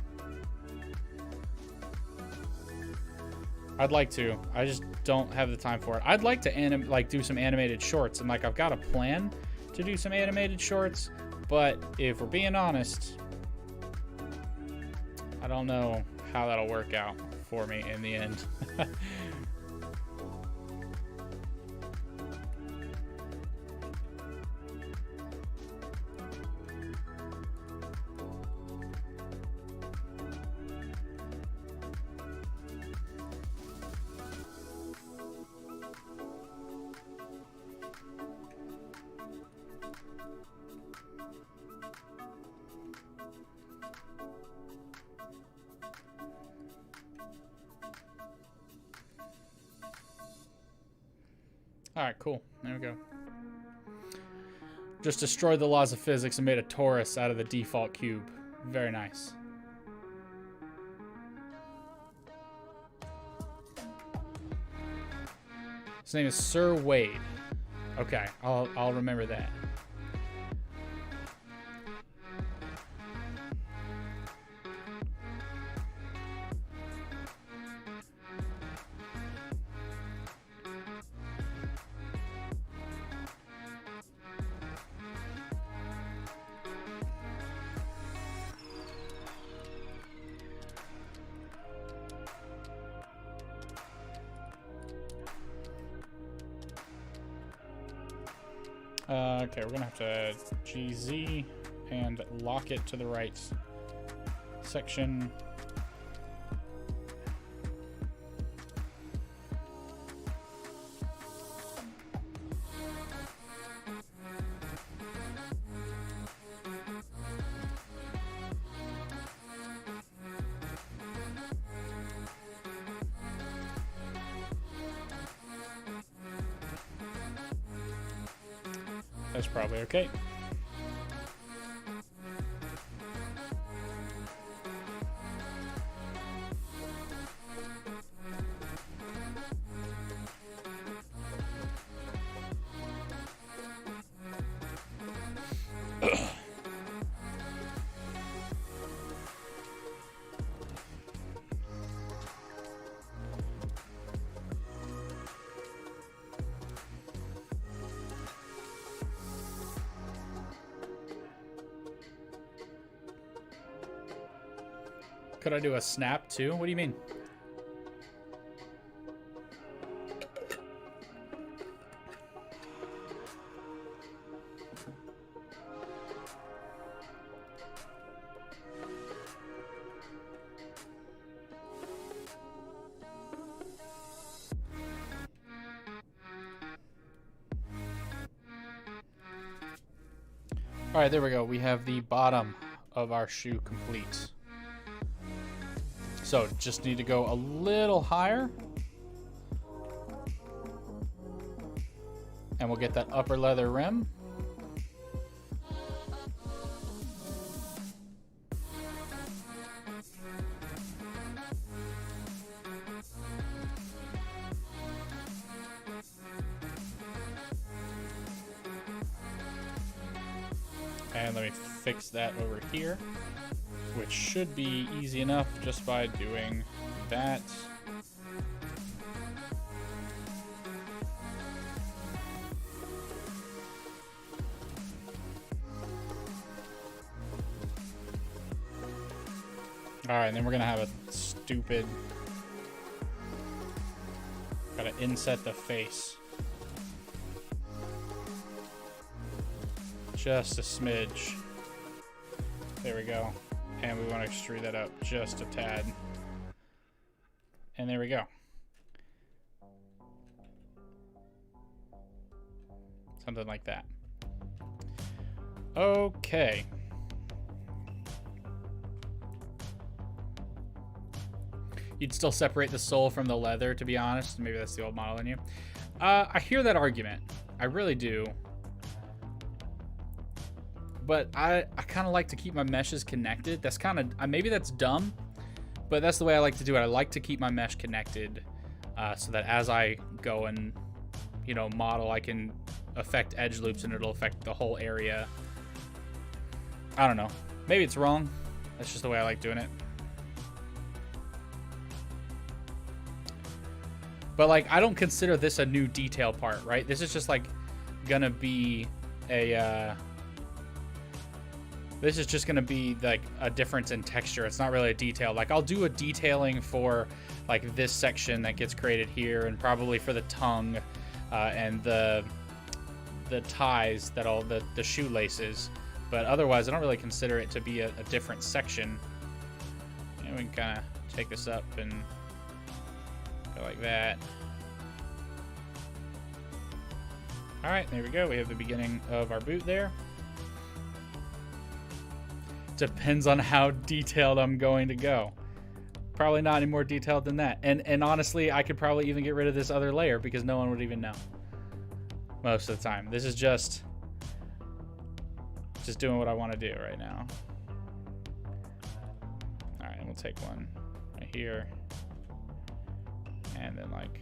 I'd like to. I just don't have the time for it. I'd like to do some animated shorts, and like I've got a plan to do some animated shorts, but if we're being honest, I don't know how that'll work out for me in the end. All right, cool. There we go. Just destroyed the laws of physics and made a torus out of the default cube. Very nice. His name is Sir Wade. Okay, I'll remember that. Okay, we're gonna have to GZ and lock it to the right section. That's probably okay. Could I do a snap too? What do you mean? All right, there we go. We have the bottom of our shoe complete. So just need to go a little higher. And we'll get that upper leather rim. And let me fix that over here, which should be easy enough just by doing that. All right, and then we're gonna have a stupid, gotta inset the face. Just a smidge. There we go. And we want to extrude that up just a tad. And there we go. Something like that. Okay. You'd still separate the sole from the leather, to be honest. Maybe that's the old model in you. I hear that argument. I really do. But I kind of like to keep my meshes connected. That's kind of, maybe that's dumb, but that's the way I like to do it. I like to keep my mesh connected so that as I go and, you know, model, I can affect edge loops and it'll affect the whole area. I don't know. Maybe it's wrong. That's just the way I like doing it. But like, I don't consider this a new detail part, right? This is just like gonna be a, this is just gonna be like a difference in texture. It's not really a detail. Like I'll do a detailing for like this section that gets created here, and probably for the tongue and the ties that all the shoelaces. But otherwise, I don't really consider it to be a different section. And we can kind of take this up and go like that. All right, there we go. We have the beginning of our boot there. Depends on how detailed I'm going to go. Probably not any more detailed than that. And honestly, I could probably even get rid of this other layer because no one would even know most of the time. This is just doing what I want to do right now. All right, and we'll take one right here. And then like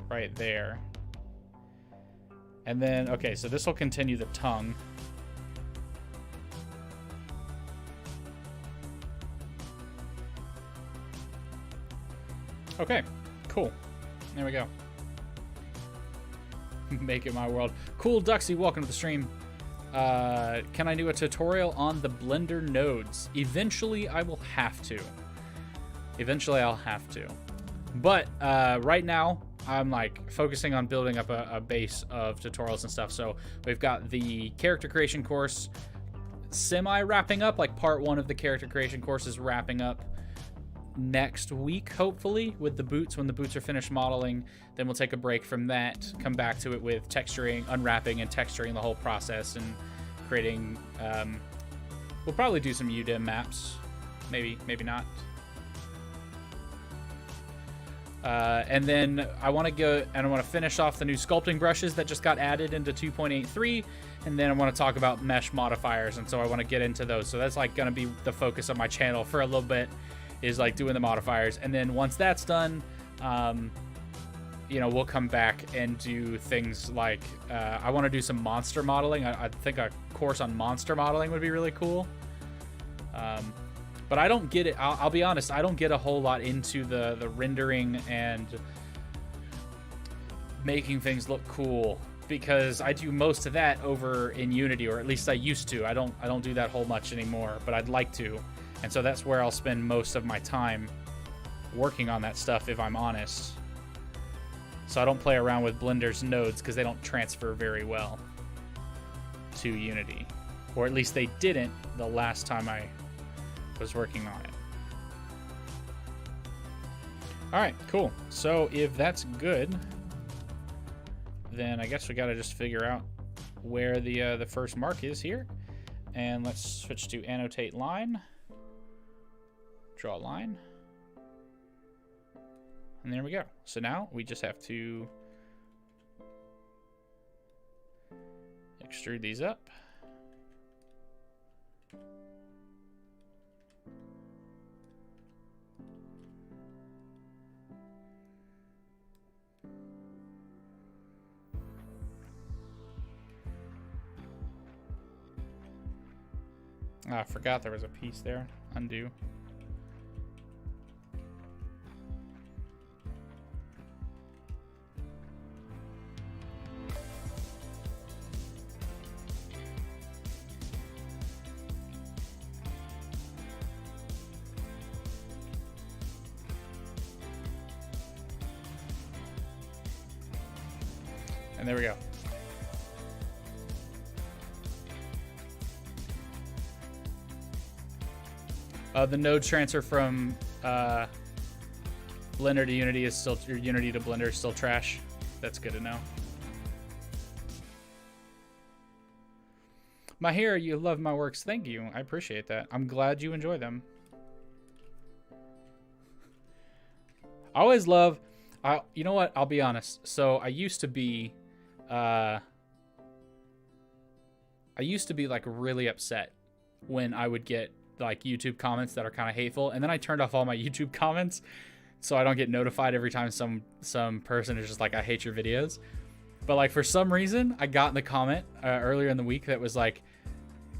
right there. And then, okay, so this will continue the tongue. Okay, cool. There we go. Make it my world. Cool, Duxie, welcome to the stream. Can I do a tutorial on the Blender nodes? Eventually, I will have to. Eventually, I'll have to. But right now, I'm like focusing on building up a base of tutorials and stuff. So we've got the character creation course semi-wrapping up. Like part 1 of the character creation course is wrapping up next week, hopefully, with the boots. When the boots are finished modeling, then we'll take a break from that, come back to it with texturing, unwrapping and texturing the whole process, and creating we'll probably do some UDIM maps, maybe not. And then I want to go and I want to finish off the new sculpting brushes that just got added into 2.83. And then I want to talk about mesh modifiers. And so I want to get into those. So that's like going to be the focus of my channel for a little bit, is like doing the modifiers. And then once that's done, you know, we'll come back and do things like, I want to do some monster modeling. I think a course on monster modeling would be really cool. But I don't get it. I'll be honest. I don't get a whole lot into the rendering and making things look cool, because I do most of that over in Unity, or at least I used to. I don't do that whole much anymore, but I'd like to. And so that's where I'll spend most of my time working on that stuff, if I'm honest. So I don't play around with Blender's nodes because they don't transfer very well to Unity, or at least they didn't the last time I was working on it. All right, cool. So if that's good, then I guess we got to just figure out where the first mark is here. And let's switch to annotate line, draw a line. And there we go. So now we just have to extrude these up. Oh, I forgot there was a piece there. Undo. And there we go. The node transfer from Blender to Unity is still, or Unity to Blender is still trash. That's good to know. My hair, you love my works. Thank you. I appreciate that. I'm glad you enjoy them. I always love, you know what? I'll be honest. So I used to be like really upset when I would get like YouTube comments that are kind of hateful, and then I turned off all my YouTube comments so I don't get notified every time some person is just like, I hate your videos. But like for some reason I got in the comment earlier in the week that was like,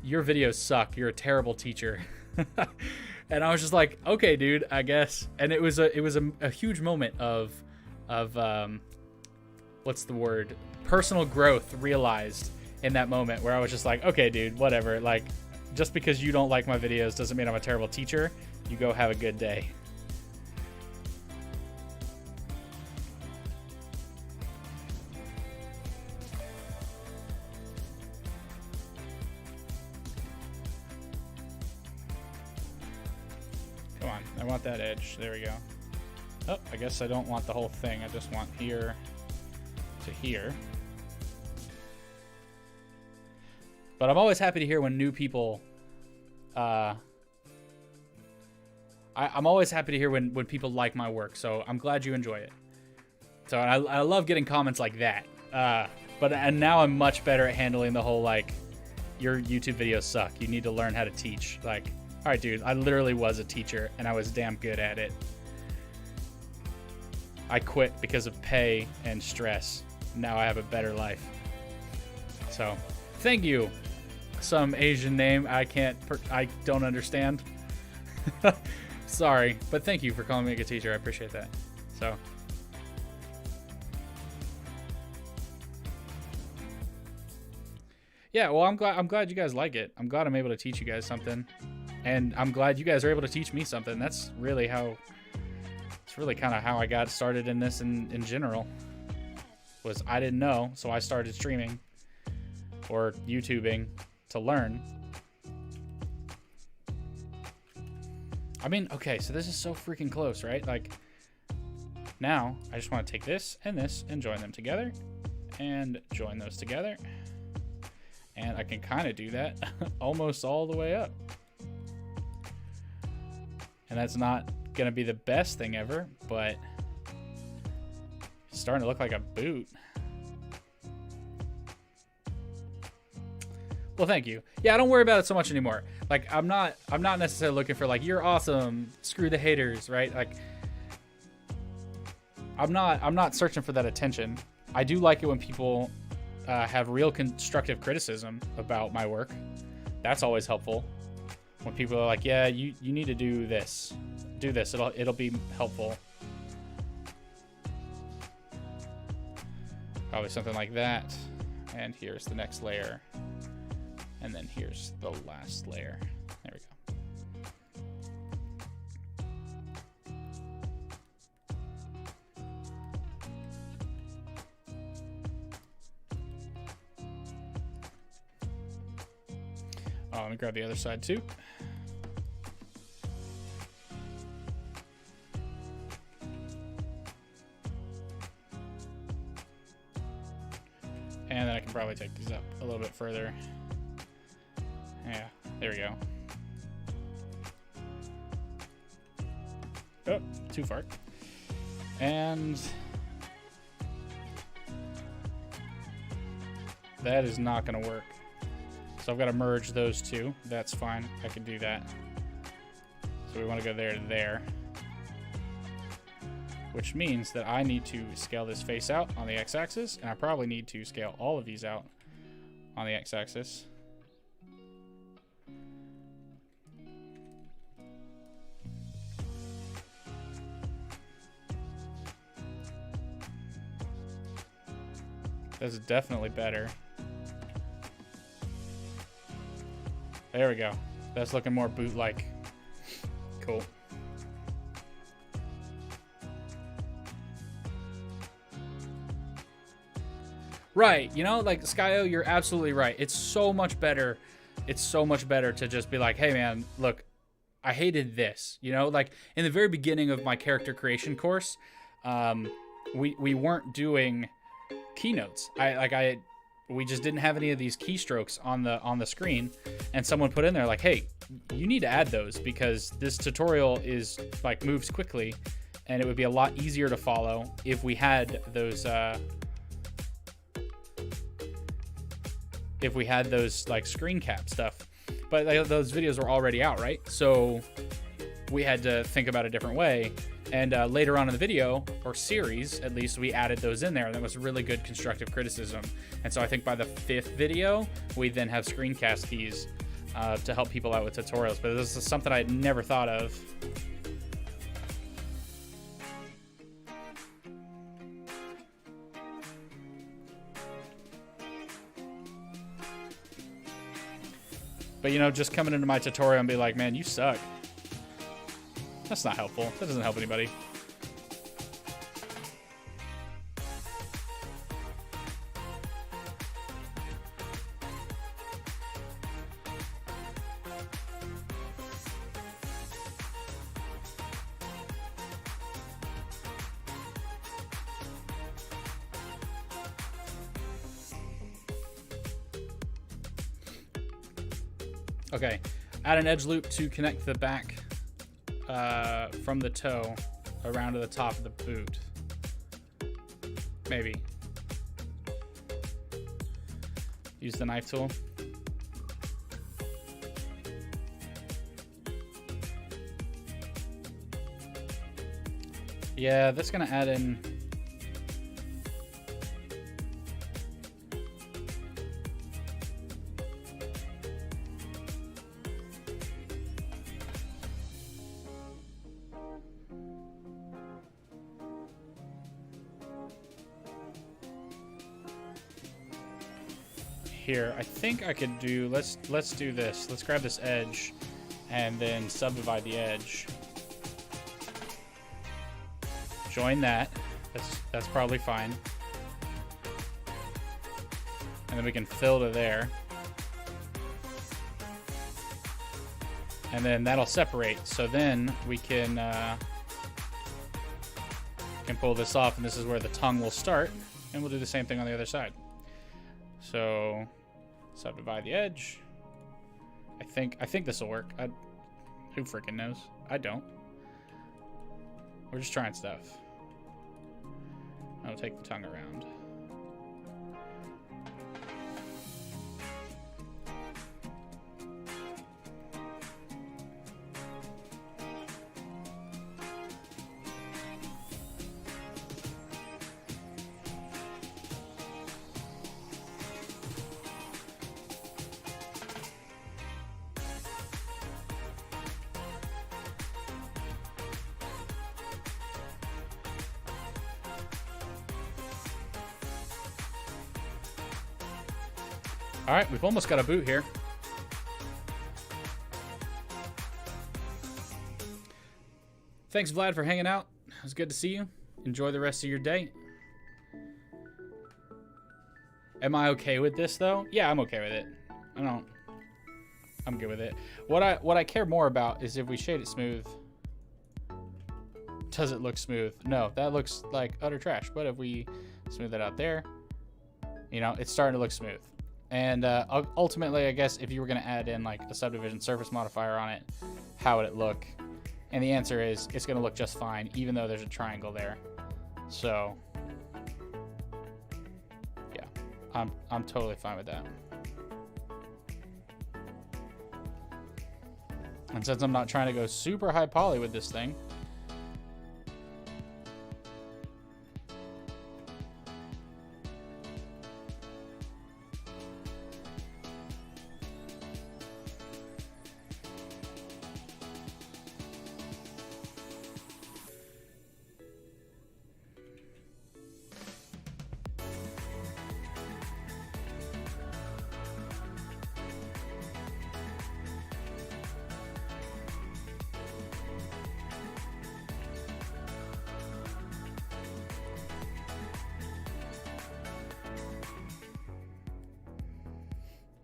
your videos suck, you're a terrible teacher. And I was just like, okay dude, I guess. And it was a huge moment of what's the word, personal growth realized in that moment, where I was just like, okay dude, whatever, like just because you don't like my videos doesn't mean I'm a terrible teacher. You go have a good day. Come on, I want that edge. There we go. Oh, I guess I don't want the whole thing. I just want here to here. But I'm always happy to hear when new people, I'm always happy to hear when people like my work. So I'm glad you enjoy it. So I love getting comments like that. And now I'm much better at handling the whole, like, your YouTube videos suck, you need to learn how to teach. Like, all right, dude, I literally was a teacher and I was damn good at it. I quit because of pay and stress. Now I have a better life. So thank you. Some Asian name I don't understand. Sorry, but thank you for calling me a good teacher. I appreciate that. So yeah, well, I'm glad you guys like it. I'm glad I'm able to teach you guys something, and I'm glad you guys are able to teach me something. That's really how, it's really kind of how I got started in this in general. Was I didn't know, so I started streaming or YouTubing to learn. I mean, okay, so this is so freaking close, right? Like, now I just want to take this and join them together and join those together. And I can kind of do that almost all the way up. And that's not going to be the best thing ever, but starting to look like a boot. Well, thank you. Yeah, I don't worry about it so much anymore. Like, I'm not necessarily looking for like, you're awesome, screw the haters, right? Like, I'm not searching for that attention. I do like it when people have real constructive criticism about my work. That's always helpful. When people are like, yeah, you need to do this. Do this. It'll be helpful. Probably something like that. And here's the next layer. And then here's the last layer. There we go. Oh, let me grab the other side too. And then I can probably take these up a little bit further. Yeah, there we go. Oh, too far. And that is not going to work. So I've got to merge those two. That's fine. I can do that. So we want to go there to there. Which means that I need to scale this face out on the x-axis, and I probably need to scale all of these out on the x-axis. That's definitely better. There we go. That's looking more boot-like. Cool. Right, you know, like Skyo, you're absolutely right. It's so much better. It's so much better to just be like, hey man, look, I hated this. You know, like in the very beginning of my character creation course, we weren't doing keynotes. We just didn't have any of these keystrokes on the screen, and someone put in there like, hey, you need to add those because this tutorial is like moves quickly, and it would be a lot easier to follow if we had those like screen cap stuff. But like, those videos were already out, right? So we had to think about a different way. And later on in the video, or series, at least, we added those in there. And that was really good constructive criticism. And so I think by the 5th video, we then have screencast keys to help people out with tutorials. But this is something I had never thought of. But, you know, just coming into my tutorial and be like, man, you suck. That's not helpful. That doesn't help anybody. Okay, add an edge loop to connect the back from the toe around to the top of the boot. Maybe. Use the knife tool. Yeah, that's gonna add in. Here, I think I could do, let's do this. Let's grab this edge and then subdivide the edge. Join that. That's probably fine. And then we can fill to there. And then that'll separate. So then we can pull this off, and this is where the tongue will start. And we'll do the same thing on the other side. So subdivide the edge. I think this will work. Who freaking knows? I don't. We're just trying stuff. I'll take the tongue around. All right, we've almost got a boot here. Thanks, Vlad, for hanging out. It was good to see you. Enjoy the rest of your day. Am I okay with this, though? Yeah, I'm okay with it. I'm good with it. What I care more about is if we shade it smooth, does it look smooth? No, that looks like utter trash. But if we smooth it out there, you know, it's starting to look smooth. And ultimately, I guess if you were going to add in like a subdivision surface modifier on it, how would it look? And the answer is it's going to look just fine, even though there's a triangle there. So, yeah, I'm totally fine with that. And since I'm not trying to go super high poly with this thing,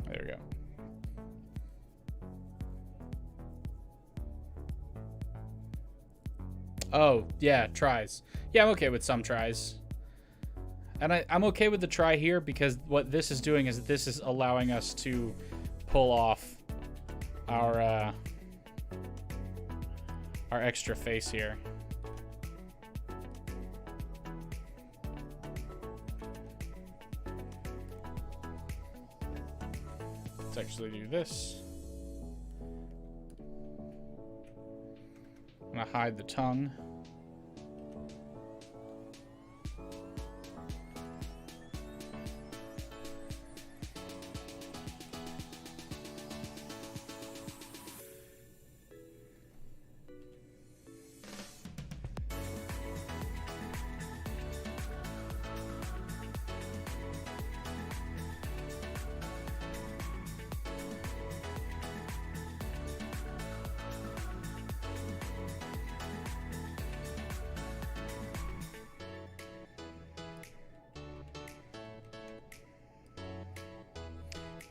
there we go. Oh, yeah, tries. Yeah, I'm okay with some tries. And I'm okay with the try here because what this is doing is this is allowing us to pull off our extra face here. Let's actually do this. I'm gonna hide the tongue.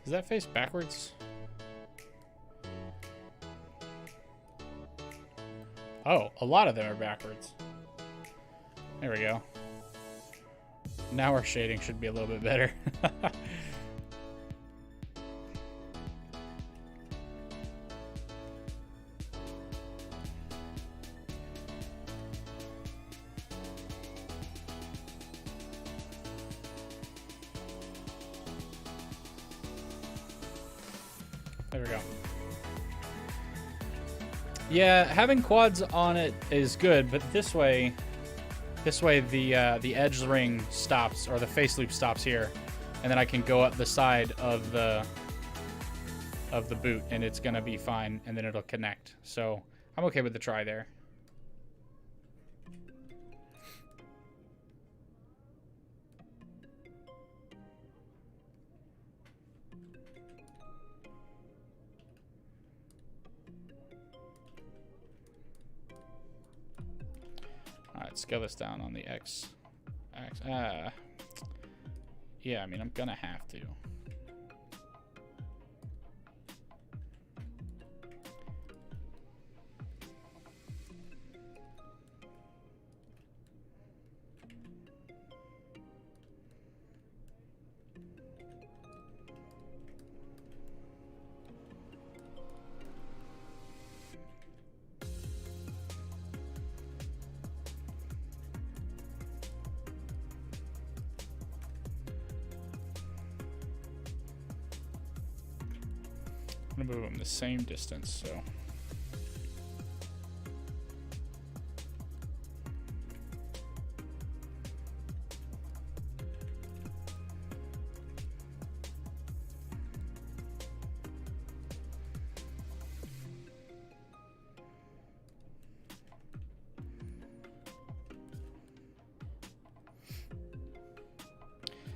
Is that face backwards? Oh, a lot of them are backwards. There we go. Now our shading should be a little bit better. There we go. Yeah, having quads on it is good, but this way the edge ring stops, or the face loop stops here, and then I can go up the side of the boot, and it's gonna be fine, and then it'll connect. So I'm okay with the try there. Alright, scale this down on the X. Yeah, I mean, I'm gonna have to. I'm gonna move them the same distance, so.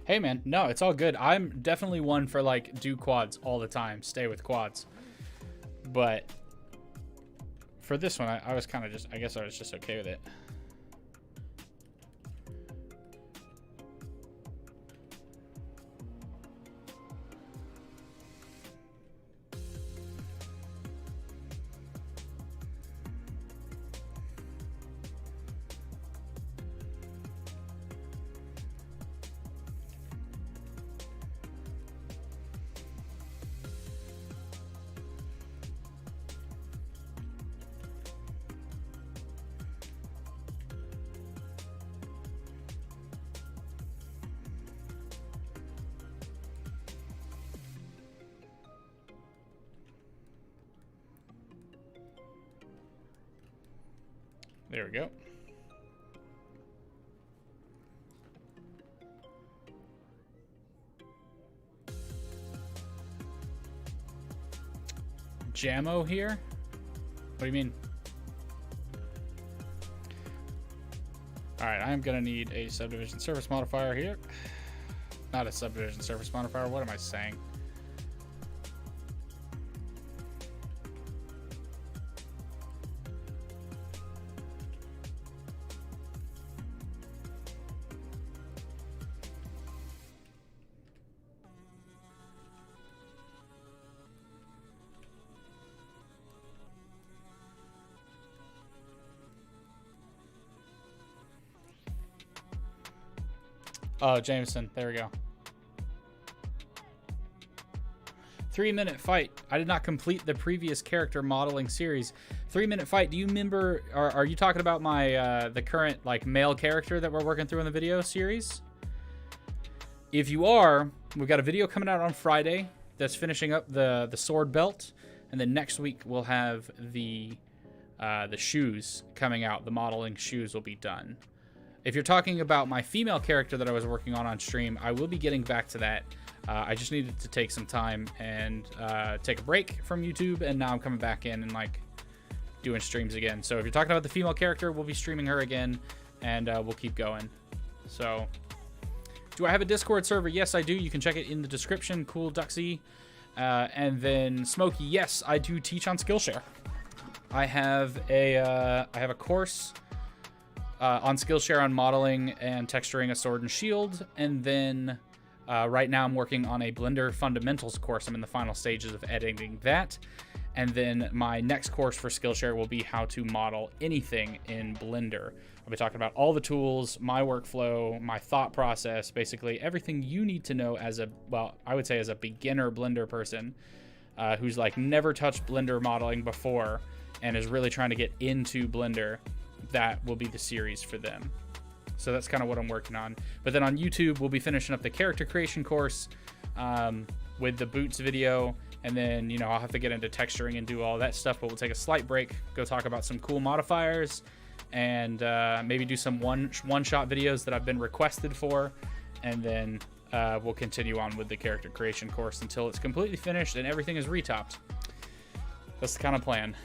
Hey man, no, it's all good. I'm definitely one for like do quads all the time. Stay with quads. But for this one, I was kind of just, I guess I was just okay with it. There we go. Jammo here? What do you mean? Alright, I'm gonna need a subdivision surface modifier here. Not a subdivision surface modifier, what am I saying? Oh, Jameson. There we go. 3-minute fight. I did not complete the previous character modeling series. 3-minute fight. Do you remember? Are you talking about my the current like male character that we're working through in the video series? If you are, we've got a video coming out on Friday that's finishing up the sword belt, and then next week we'll have the shoes coming out. The modeling shoes will be done. If you're talking about my female character that I was working on stream, I will be getting back to that. I just needed to take some time and take a break from YouTube, and now I'm coming back in and like doing streams again. So if you're talking about the female character, we'll be streaming her again, and we'll keep going. So, do I have a Discord server? Yes, I do. You can check it in the description. Cool Duxy. And then Smokey, yes, I do teach on Skillshare. I have a course on Skillshare on modeling and texturing a sword and shield, and then right now I'm working on a Blender fundamentals course. I'm in the final stages of editing that, and then my next course for Skillshare will be how to model anything in Blender. I'll be talking about all the tools, my workflow, my thought process, basically everything you need to know as a, well, I would say as a beginner Blender person who's like never touched Blender modeling before and is really trying to get into Blender. That will be the series for them. So that's kind of what I'm working on. But then on YouTube, we'll be finishing up the character creation course with the boots video. And then, you know, I'll have to get into texturing and do all that stuff, but we'll take a slight break, go talk about some cool modifiers, and maybe do some one-shot videos that I've been requested for. And then we'll continue on with the character creation course until it's completely finished and everything is retopped. That's the kind of plan.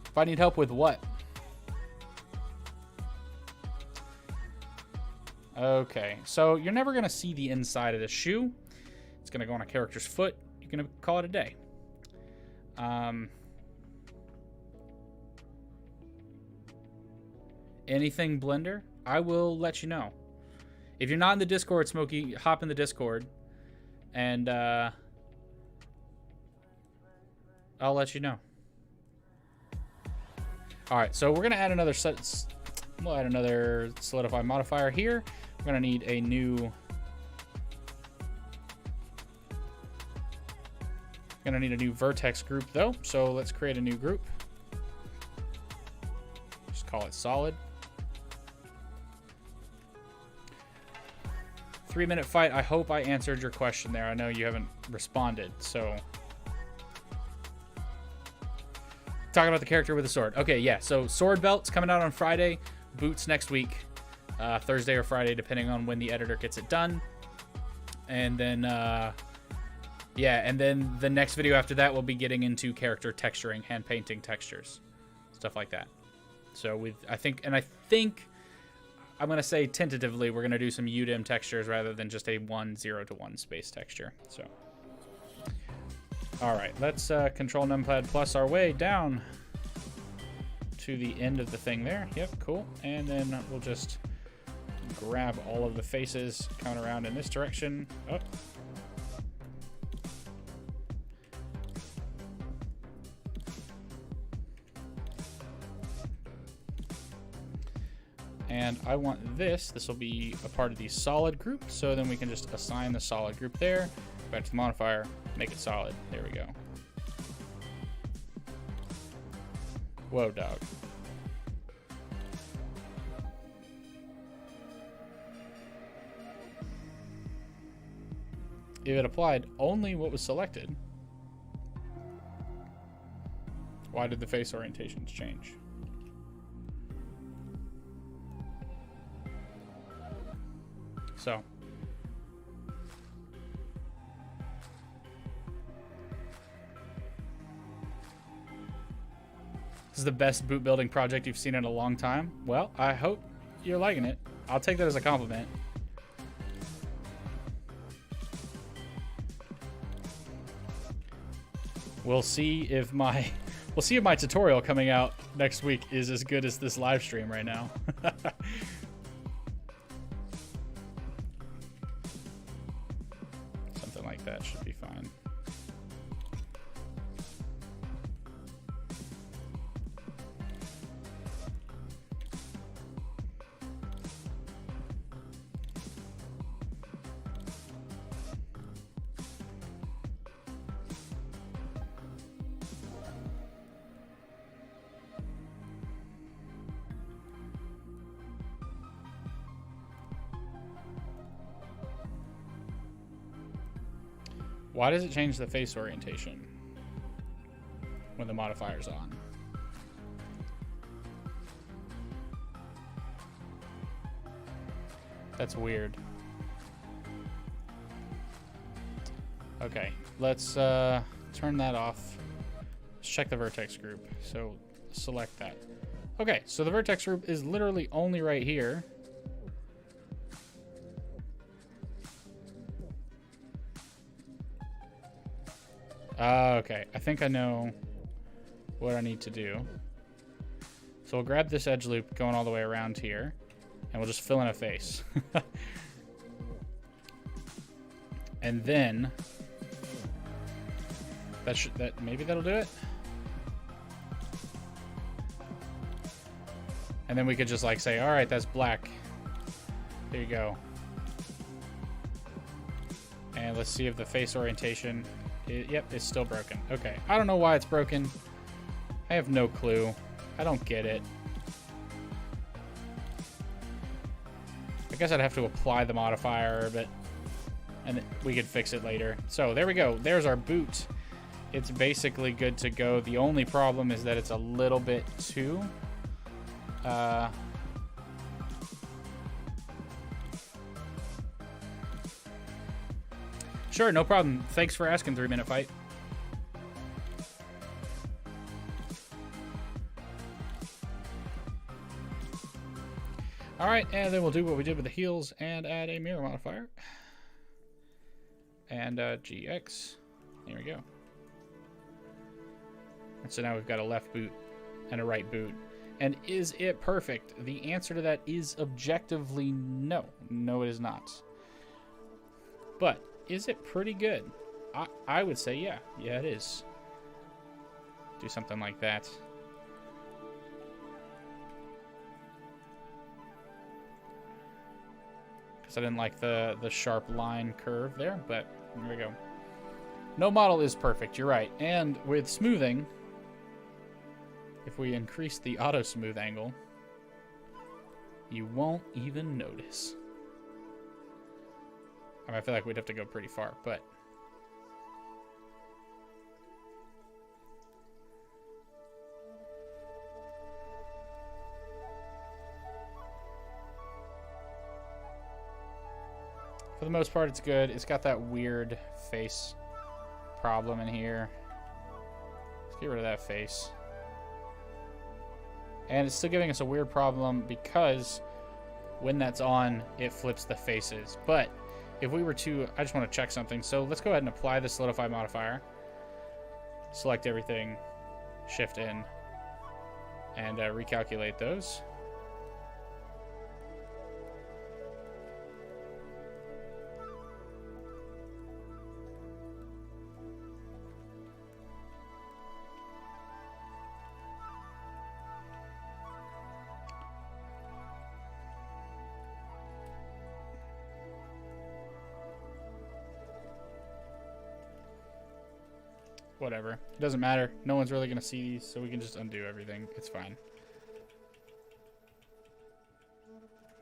If I need help with what? Okay, so you're never going to see the inside of the shoe. It's going to go on a character's foot. You're going to call it a day. Anything Blender, I will let you know. If you're not in the Discord, Smokey, hop in the Discord, and I'll let you know. All right, so we're gonna add another we'll add another Solidify modifier here. We're gonna need a new vertex group though. So let's create a new group. Just call it solid. 3-minute fight. I hope I answered your question there. I know you haven't responded, so. Talking about the character with the sword. Okay, yeah, so sword belt's coming out on Friday. Boots next week. Thursday or Friday, depending on when the editor gets it done. And then, yeah, and then the next video after that, we'll be getting into character texturing, hand painting textures, stuff like that. So I think I'm going to say tentatively we're going to do some UDIM textures rather than just a 0 to 1 space texture. So, all right, let's control numpad plus our way down to the end of the thing there. Yep, cool. And then we'll just grab all of the faces coming around in this direction. Oh. And I want this will be a part of the solid group, so then we can just assign the solid group there, back to the modifier, make it solid. There we go. Whoa, dog. If it applied only what was selected, why did the face orientations change? So, this is the best boot building project you've seen in a long time. Well, I hope you're liking it. I'll take that as a compliment. We'll see if my tutorial coming out next week is as good as this live stream right now. Something like that should be fine. Why does it change the face orientation when the modifier's on? That's weird. Okay, let's turn that off. Let's check the vertex group. So select that. Okay, so the vertex group is literally only right here. Okay, I think I know what I need to do. So we'll grab this edge loop going all the way around here, and we'll just fill in a face. And then maybe that'll do it. And then we could just like say, all right, that's black. There you go. And let's see if the face orientation. Yep, it's still broken. Okay, I don't know why it's broken. I have no clue. I don't get it. I guess I'd have to apply the modifier, but and we could fix it later. So there we go. There's our boot. It's basically good to go. The only problem is that it's a little bit too Sure, no problem. Thanks for asking, 3-minute fight. All right, and then we'll do what we did with the heels and add a mirror modifier. And GX. There we go. And so now we've got a left boot and a right boot. And is it perfect? The answer to that is objectively no. No, it is not. But is it pretty good? I would say yeah. Yeah, it is. Do something like that. Because I didn't like the sharp line curve there, but there we go. No model is perfect, you're right. And with smoothing, if we increase the auto smooth angle, you won't even notice. I mean, I feel like we'd have to go pretty far, but... For the most part, it's good. It's got that weird face problem in here. Let's get rid of that face. And it's still giving us a weird problem because when that's on, it flips the faces. But if we were to... I just want to check something. So let's go ahead and apply the Solidify modifier. Select everything. Shift in. And recalculate those. Whatever. It doesn't matter. No one's really going to see these, so we can just undo everything. It's fine.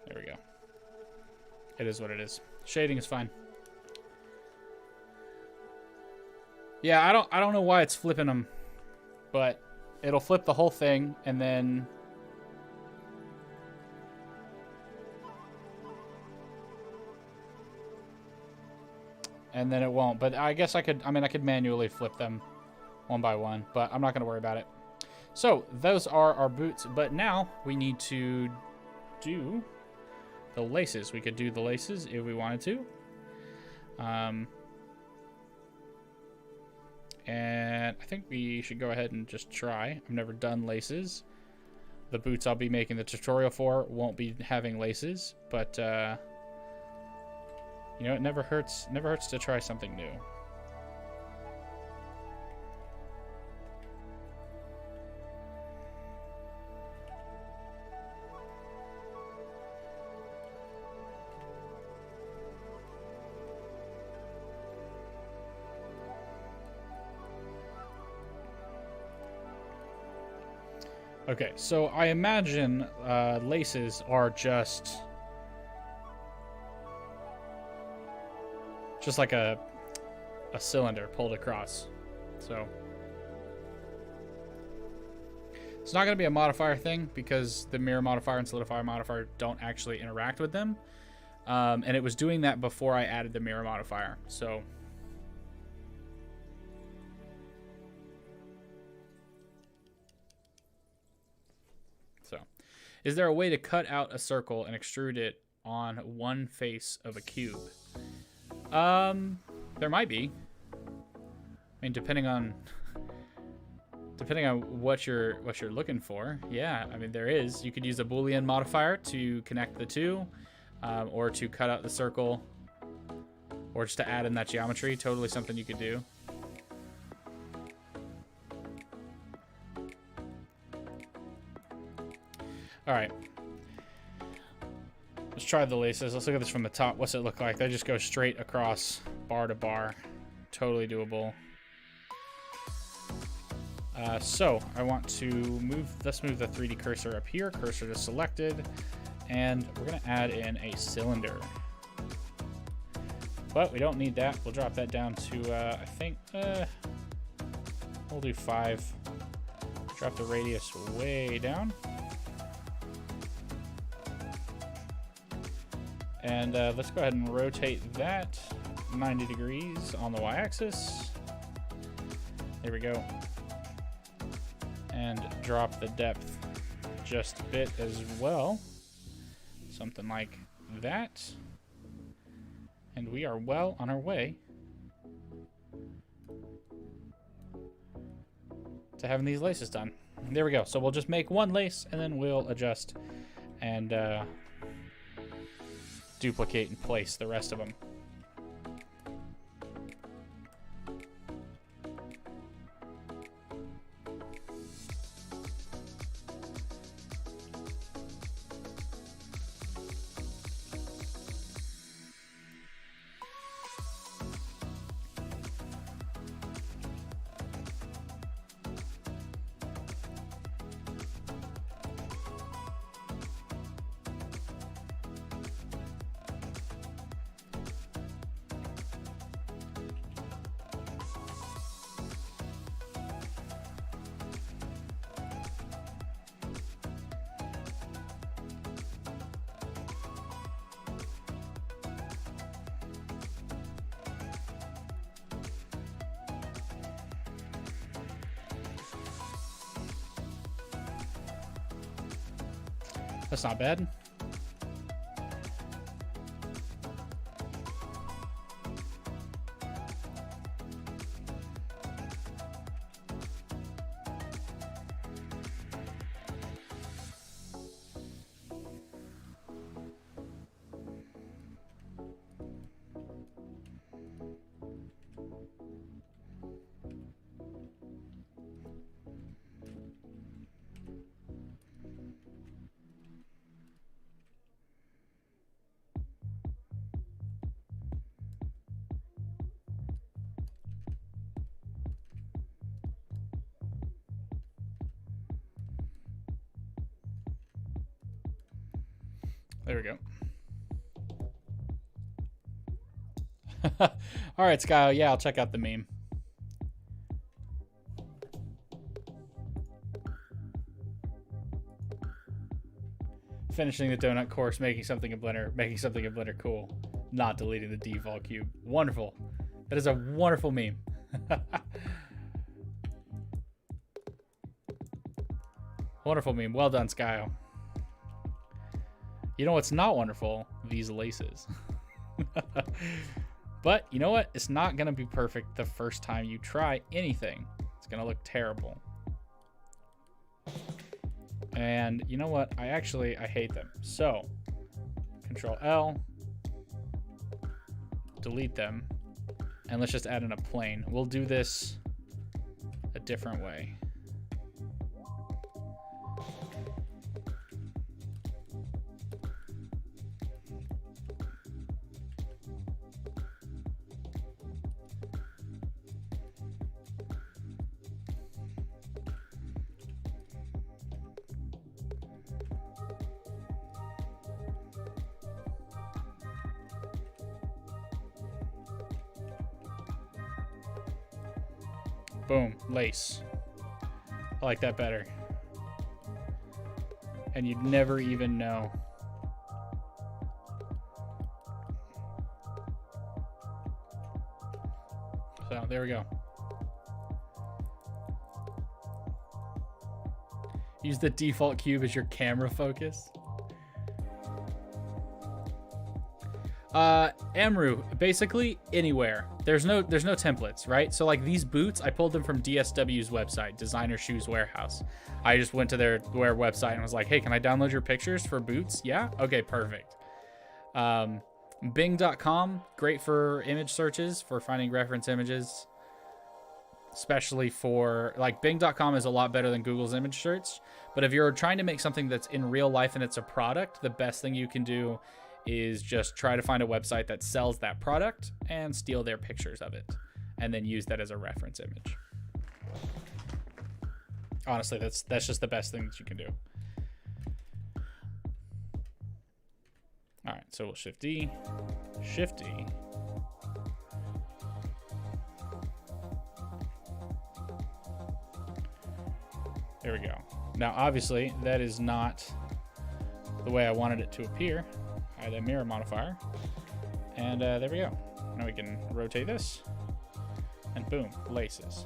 There we go. It is what it is. Shading is fine. Yeah, I don't know why it's flipping them, but it'll flip the whole thing, and then... and then it won't. But I guess I could manually flip them one by one, but I'm not going to worry about it. So those are our boots, but now we need to do the laces. We could do the laces if we wanted to. And I think we should go ahead and just try. I've never done laces. The boots I'll be making the tutorial for won't be having laces, but you know, it never hurts to try something new. Okay, so I imagine laces are just like a cylinder pulled across. So it's not going to be a modifier thing because the mirror modifier and solidify modifier don't actually interact with them. And it was doing that before I added the mirror modifier. So is there a way to cut out a circle and extrude it on one face of a cube? There might be. I mean, depending on what you're looking for. Yeah, I mean, there is. You could use a Boolean modifier to connect the two, or to cut out the circle, or just to add in that geometry. Totally something you could do. All right. Let's try the laces. Let's look at this from the top. What's it look like? They just go straight across bar to bar. Totally doable. So I want to let's move the 3D cursor up here. Cursor to selected. And we're going to add in a cylinder. But we don't need that. We'll drop that down to, I think, we'll do 5. Drop the radius way down. And let's go ahead and rotate that 90 degrees on the y-axis. There we go. And drop the depth just a bit as well. Something like that. And we are well on our way to having these laces done. There we go. So we'll just make one lace and then we'll adjust and duplicate and place the rest of them. That's not bad. There we go. All right, Skyle. Yeah, I'll check out the meme. Finishing the donut course, making something in Blender cool. Not deleting the default cube. Wonderful. That is a wonderful meme. Wonderful meme. Well done, Skyle. You know what's not wonderful? These laces. But you know what? It's not going to be perfect the first time you try anything. It's going to look terrible. And you know what? I hate them. So, Control L, delete them, and let's just add in a plane. We'll do this a different way. Boom, lace. I like that better. And you'd never even know. So there we go. Use the default cube as your camera focus. Amru, basically anywhere. There's no templates, right? So like these boots, I pulled them from DSW's website, Designer Shoes Warehouse. I just went to their website and was like, hey, can I download your pictures for boots? Yeah? Okay, perfect. Bing.com, great for image searches, for finding reference images. Especially for, like, Bing.com is a lot better than Google's image search. But if you're trying to make something that's in real life and it's a product, the best thing you can do is just try to find a website that sells that product and steal their pictures of it and then use that as a reference image. Honestly, that's just the best thing that you can do. All right, so we'll Shift D. There we go. Now, obviously, that is not the way I wanted it to appear. Hide that mirror modifier. And there we go. Now we can rotate this. And boom, laces.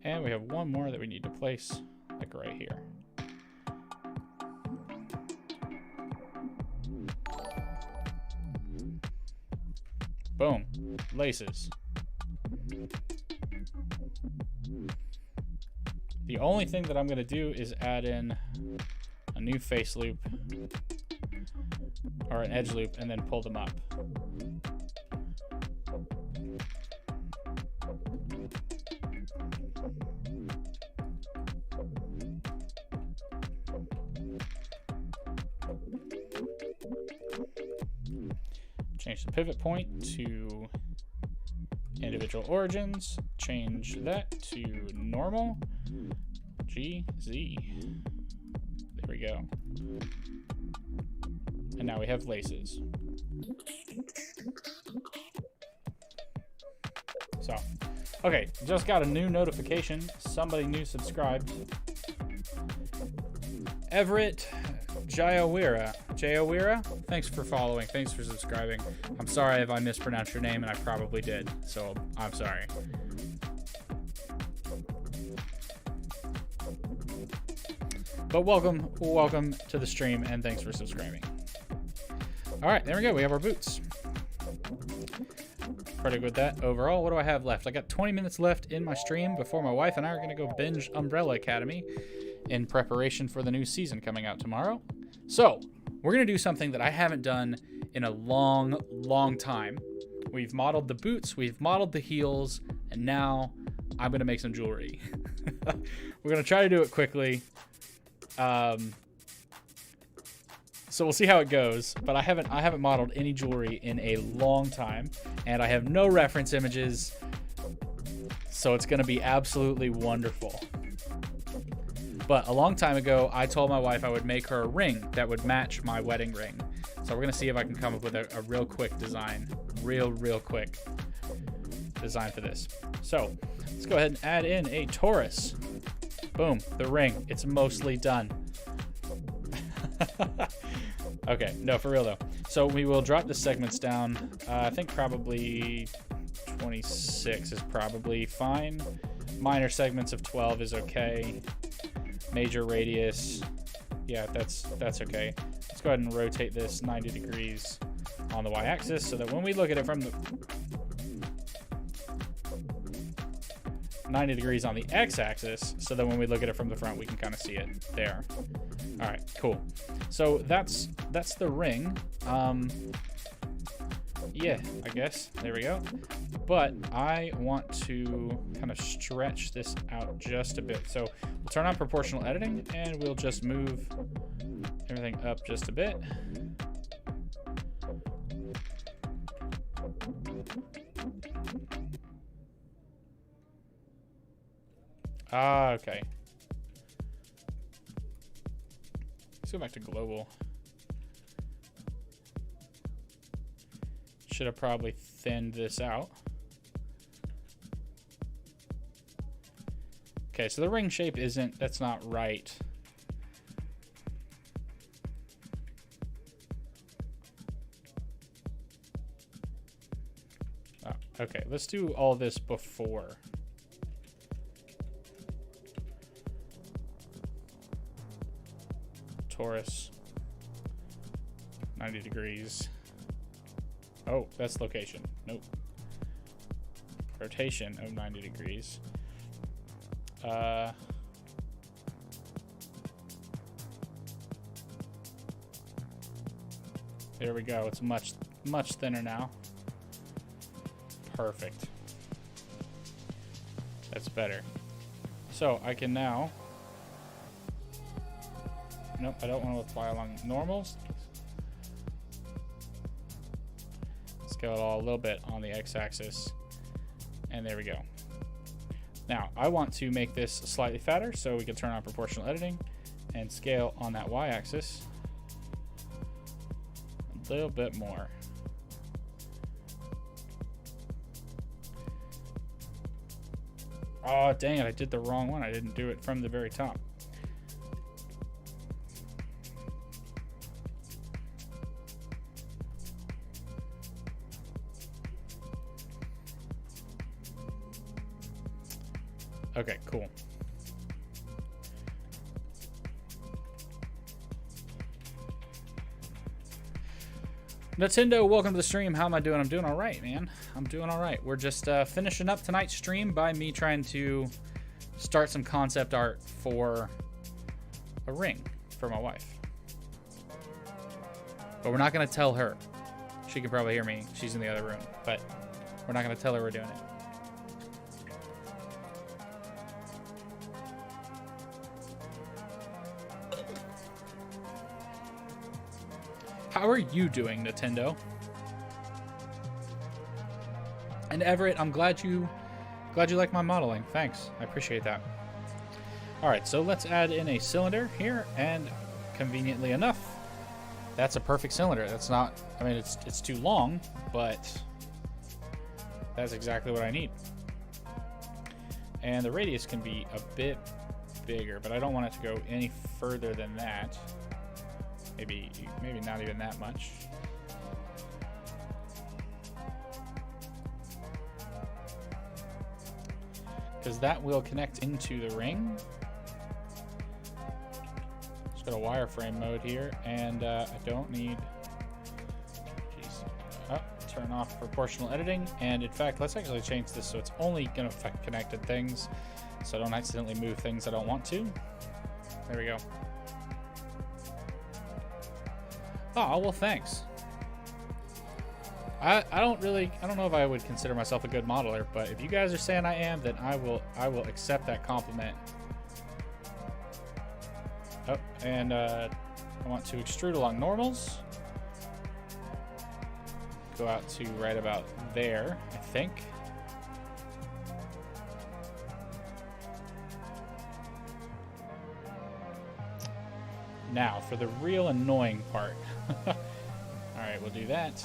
And we have one more that we need to place, like right here. Boom, laces. The only thing that I'm gonna do is add in a new face loop or an edge loop and then pull them up. Change the pivot point to individual origins. Change that to normal. GZ. There we go. And now we have laces. So Okay, just got a new notification. Somebody new subscribed. Everett Jayawira. Thanks for following. Thanks for subscribing. I'm sorry if I mispronounced your name, and I probably did. So I'm sorry. But welcome to the stream, and thanks for subscribing. All right, there we go. We have our boots. Pretty good with that overall. What do I have left? I got 20 minutes left in my stream before my wife and I are going to go binge Umbrella Academy in preparation for the new season coming out tomorrow. So we're going to do something that I haven't done in a long time. We've modeled the boots, we've modeled the heels, and now I'm going to make some jewelry. We're going to try to do it quickly. So we'll see how it goes, but I haven't modeled any jewelry in a long time, and I have no reference images, so it's going to be absolutely wonderful. But a long time ago, I told my wife I would make her a ring that would match my wedding ring. So we're going to see if I can come up with a real quick design, real quick design for this. So let's go ahead and add in a Taurus. Boom, the ring. It's mostly done. Okay, no, for real though. So we will drop the segments down. I think probably 26 is probably fine. Minor segments of 12 is okay. Major radius, yeah, that's okay. Let's go ahead and rotate this 90 degrees on the y-axis so that when we look at it from the 90 degrees on the x-axis, so that when we look at it from the front, we can kind of see it there. All right, cool. So that's the ring. Yeah, I guess. There we go. But I want to kind of stretch this out just a bit. So we'll turn on proportional editing, and we'll just move everything up just a bit. Okay. Let's go back to global. Should have probably thinned this out. Okay, so the ring shape that's not right. Oh, okay, let's do all this before. Taurus, 90 degrees. Oh, that's location. Nope. Rotation of 90 degrees. There we go. It's much thinner now. Perfect. That's better. So I can now... Nope, I don't want to apply along normals. Scale it all a little bit on the x-axis, and there we go. Now I want to make this slightly fatter, so we can turn on proportional editing and scale on that y-axis a little bit more. Oh dang it, I did the wrong one. I didn't do it from the very top. Okay, cool. Nintendo, welcome to the stream. How am I doing? I'm doing all right, man. I'm doing all right. We're just finishing up tonight's stream by me trying to start some concept art for a ring for my wife. But we're not going to tell her. She can probably hear me. She's in the other room. But we're not going to tell her we're doing it. How are you doing, Nintendo? And Everett, I'm glad you like my modeling. Thanks. I appreciate that. All right, so let's add in a cylinder here, and conveniently enough, that's a perfect cylinder. That's not, I mean, it's too long, but that's exactly what I need. And the radius can be a bit bigger, but I don't want it to go any further than that. Maybe not even that much. Because that will connect into the ring. Just got a wireframe mode here, and I don't need. Oh, turn off proportional editing, and in fact, let's actually change this so it's only going to affect connected things, so I don't accidentally move things I don't want to. There we go. Oh, well, thanks. I don't know if I would consider myself a good modeler, but if you guys are saying I am, then I will accept that compliment. Oh, and I want to extrude along normals. Go out to right about there, I think. Now, for the real annoying part. All right, we'll do that.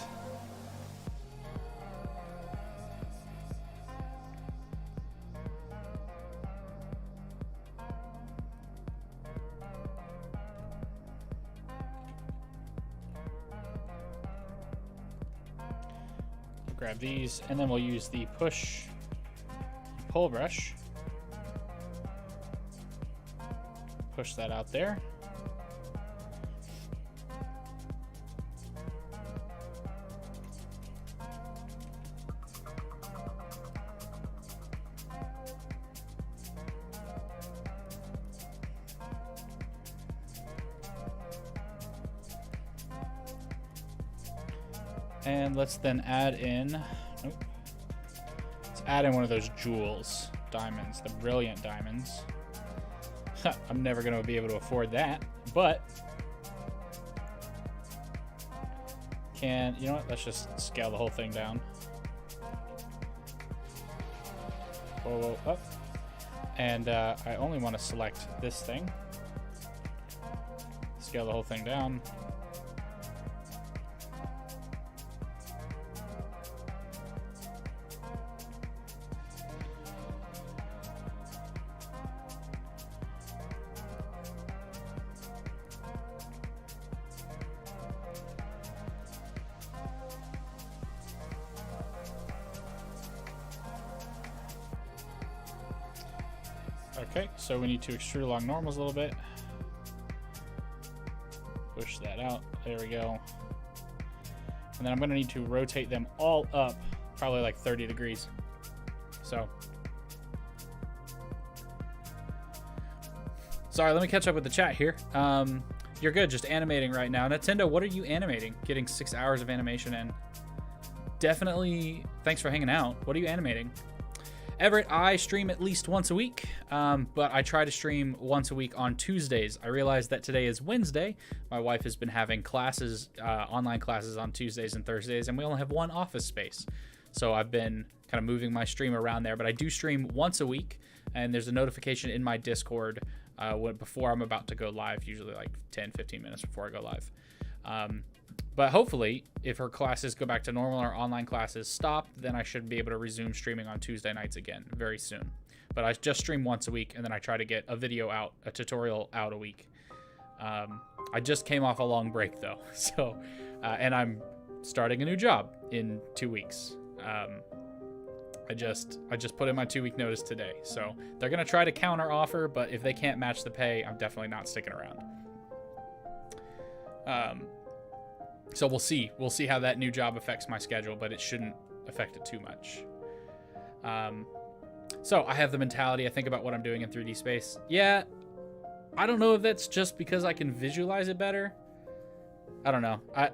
Grab these, and then we'll use the push pull brush. Push that out there. And let's then add in, let's add in one of those jewels, diamonds, the brilliant diamonds. I'm never going to be able to afford that, but you know what, let's just scale the whole thing down. Whoa, up. And I only want to select this thing. Scale the whole thing down. Okay, so we need to extrude along normals a little bit. Push that out. There we go. And then I'm going to need to rotate them all up, probably like 30 degrees. So, sorry, let me catch up with the chat here. You're good, just animating right now. Nintendo, what are you animating? Getting 6 hours of animation in. Definitely, thanks for hanging out. What are you animating? Everett, I stream at least once a week, but I try to stream once a week on Tuesdays. I realized that today is Wednesday. My wife has been having classes, online classes on Tuesdays and Thursdays, and we only have one office space. So I've been kind of moving my stream around there, but I do stream once a week, and there's a notification in my Discord before I'm about to go live, usually like 10-15 minutes before I go live. But hopefully, if her classes go back to normal or online classes stop, then I should be able to resume streaming on Tuesday nights again very soon. But I just stream once a week, and then I try to get a video out, a tutorial out a week. I just came off a long break, though. So, and I'm starting a new job in 2 weeks. I just put in my 2-week notice today. So they're going to try to counter offer, but if they can't match the pay, I'm definitely not sticking around. So we'll see. We'll see how that new job affects my schedule, but it shouldn't affect it too much. So I have the mentality, I think about what I'm doing in 3D space. Yeah, I don't know if that's just because I can visualize it better. I don't know. I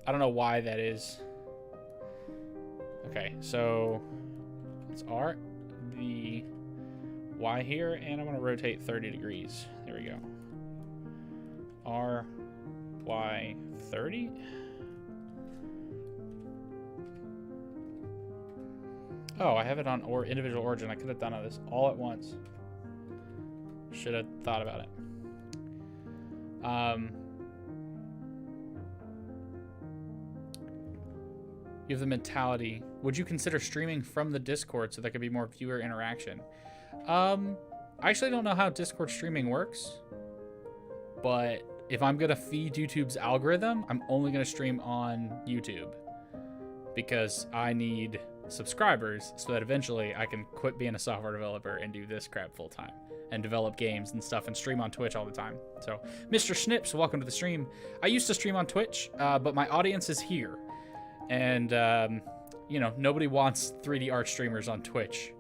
don't know why that is. Okay, so it's R, the Y here, and I'm going to rotate 30 degrees. There we go. R, Y, 30. Oh, I have it on individual origin. I could have done this all at once. Should have thought about it. You have the mentality. Would you consider streaming from the Discord so there could be more viewer interaction? I actually don't know how Discord streaming works, but if I'm gonna feed YouTube's algorithm, I'm only gonna stream on YouTube because I need subscribers so that eventually I can quit being a software developer and do this crap full time and develop games and stuff and stream on Twitch all the time. So, Mr. Schnips, welcome to the stream. I used to stream on Twitch, but my audience is here, and you know, nobody wants 3D art streamers on Twitch,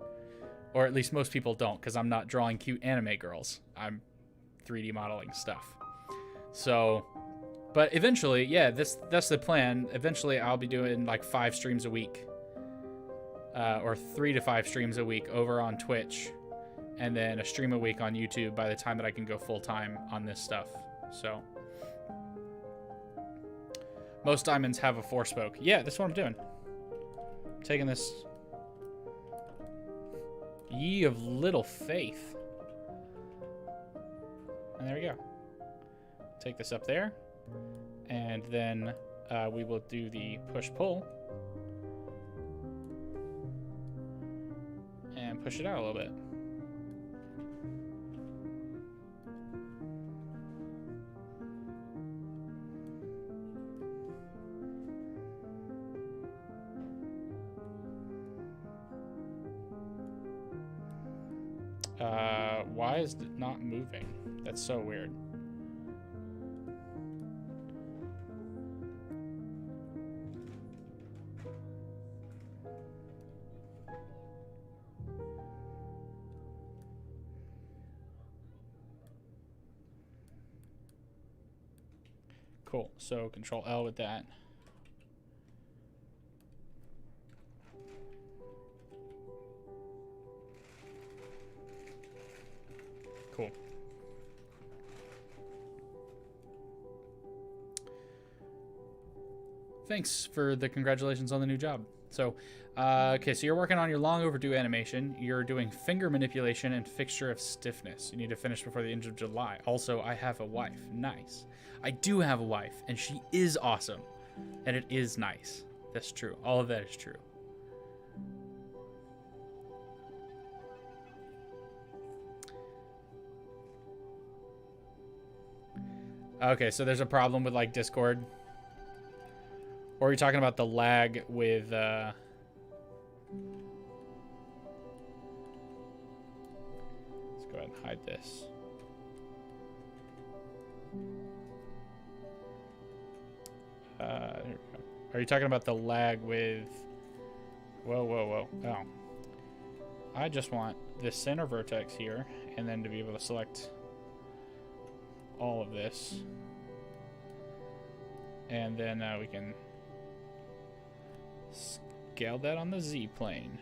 or at least most people don't, because I'm not drawing cute anime girls. I'm 3D modeling stuff. So, but eventually, yeah, that's the plan. Eventually, I'll be doing like 5 streams a week, or 3 to 5 streams a week over on Twitch, and then a stream a week on YouTube by the time that I can go full time on this stuff. So, most diamonds have a 4-spoke. Yeah, that's what I'm doing. I'm taking this. Ye of little faith. And there we go. Take this up there, and then we will do the push-pull and push it out a little bit. Why is it not moving? That's so weird. Cool. So Control L with that. Cool. Thanks for the congratulations on the new job. So, okay, so you're working on your long overdue animation. You're doing finger manipulation and fixture of stiffness. You need to finish before the end of July. Also, I have a wife. Nice. I do have a wife, and she is awesome. And it is nice. That's true. All of that is true. Okay, so there's a problem with, like, Discord. Or are you talking about the lag with, let's go ahead and hide this. There we go. Are you talking about the lag with... Whoa, whoa, whoa. Oh. I just want this center vertex here, and then to be able to select all of this. And then we can scale that on the Z plane.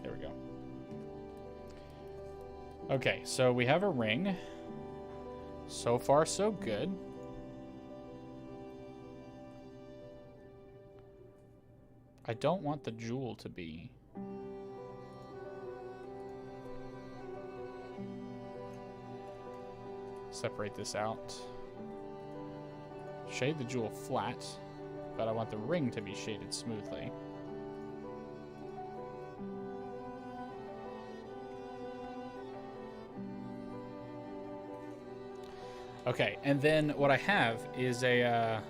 There we go. Okay, so we have a ring. So far, so good. I don't want the jewel to be... Separate this out. Shade the jewel flat, but I want the ring to be shaded smoothly. Okay, and then what I have is a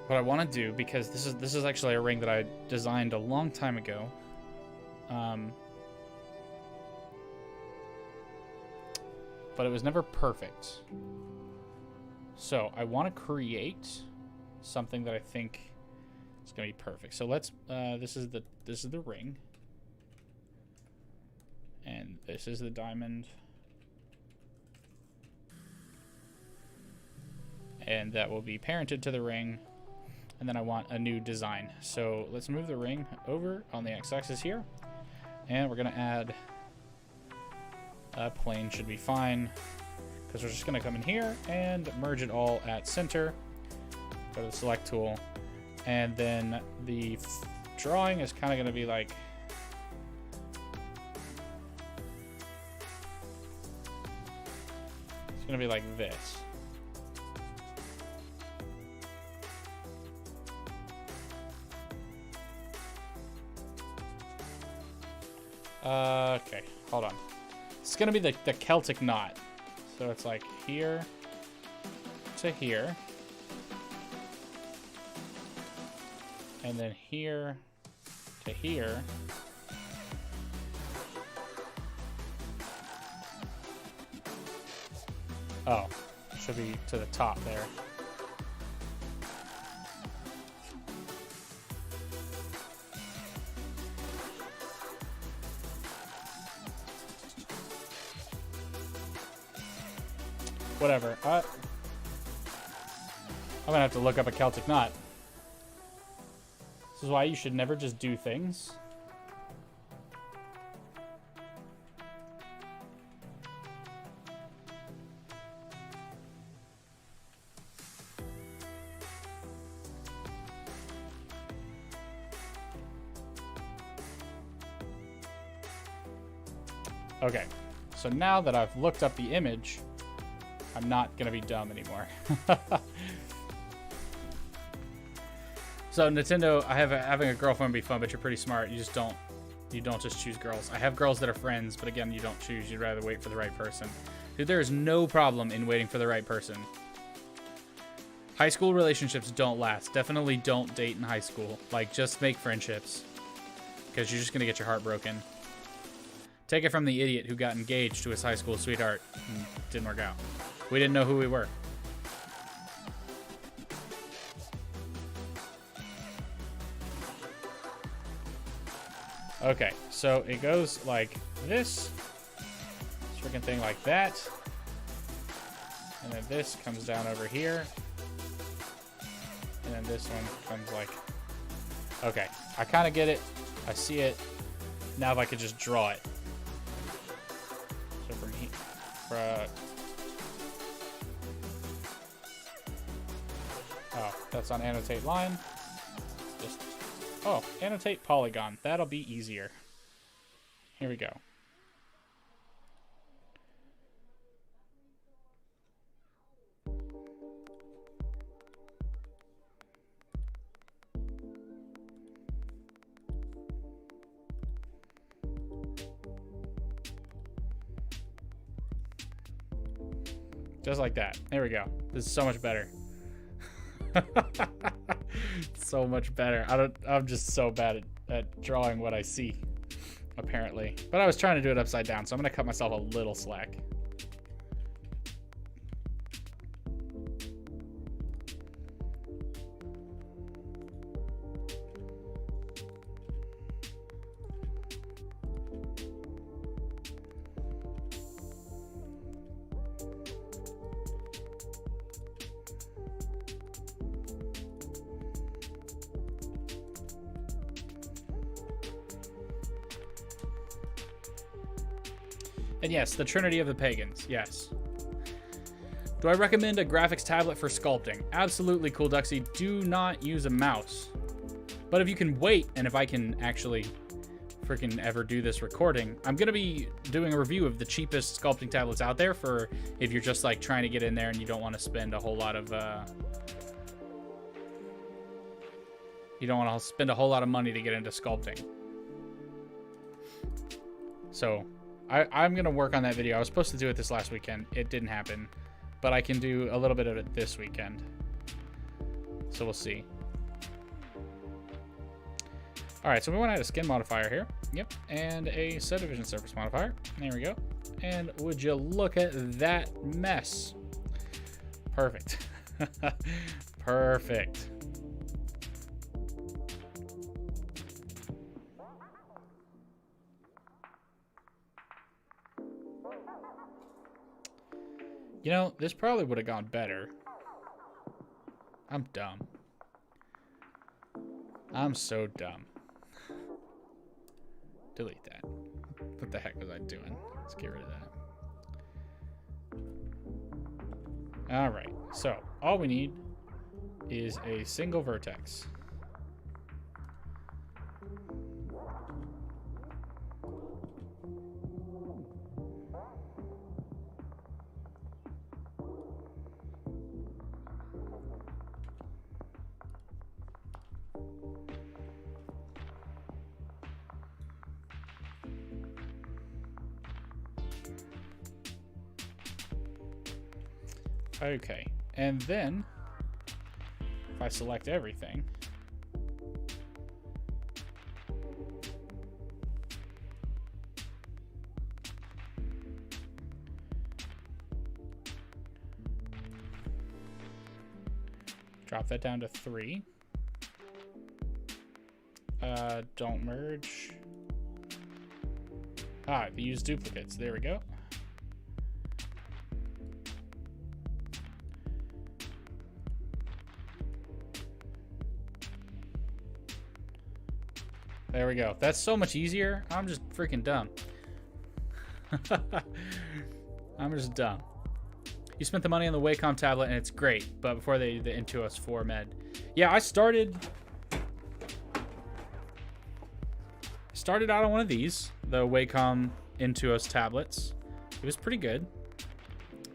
what I want to do, because this is actually a ring that I designed a long time ago. But it was never perfect. So I want to create something that I think is going to be perfect. So let's this is the ring, and this is the diamond, and that will be parented to the ring. And then I want a new design. So let's move the ring over on the x-axis here, and we're going to add a plane. Should be fine, because we're just going to come in here and merge it all at center. Go to the select tool, and then the drawing is kind of going to be like it's going to be like this. Okay, hold on. It's gonna be the Celtic knot. So it's like here to here. And then here to here. Oh, should be to the top there. Whatever. I'm gonna have to look up a Celtic knot. This is why you should never just do things. Okay, so now that I've looked up the image, I'm not gonna be dumb anymore. So Nintendo, having a girlfriend be fun, but you're pretty smart. You don't just choose girls. I have girls that are friends, but again, you don't choose. You'd rather wait for the right person. Dude, there is no problem in waiting for the right person. High school relationships don't last. Definitely don't date in high school. Like, just make friendships, because you're just gonna get your heart broken. Take it from the idiot who got engaged to his high school sweetheart and didn't work out. We didn't know who we were. Okay, so it goes like this freaking thing like that, and then this comes down over here, and then this one comes like, okay, I kind of get it, I see it. Now if I could just draw it. So from here, oh, that's on annotate line. Just, oh, annotate polygon. That'll be easier. Here we go. Just like that. There we go. This is so much better. So much better. I'm just so bad at drawing what I see, apparently. But I was trying to do it upside down, so I'm gonna cut myself a little slack. And yes, the Trinity of the Pagans, yes. Do I recommend a graphics tablet for sculpting? Absolutely, Cool Duxie. Do not use a mouse. But if you can wait, and if I can actually freaking ever do this recording, I'm going to be doing a review of the cheapest sculpting tablets out there for if you're just like trying to get in there and you don't want to spend a whole lot of money to get into sculpting. So I'm going to work on that video. I was supposed to do it this last weekend. It didn't happen. But I can do a little bit of it this weekend. So we'll see. Alright, so we want to add a skin modifier here. Yep. And a subdivision surface modifier. There we go. And would you look at that mess? Perfect. Perfect. You know, this probably would have gone better. I'm dumb. I'm so dumb. Delete that. What the heck was I doing? Let's get rid of that. Alright, so all we need is a single vertex. Okay, and then if I select everything, drop that down to 3. Don't merge. Use duplicates. There we go. There we go. That's so much easier. I'm just freaking dumb. I'm just dumb. You spent the money on the Wacom tablet, and it's great. But before the Intuos 4 med. Yeah, I started out on one of these, the Wacom Intuos tablets. It was pretty good.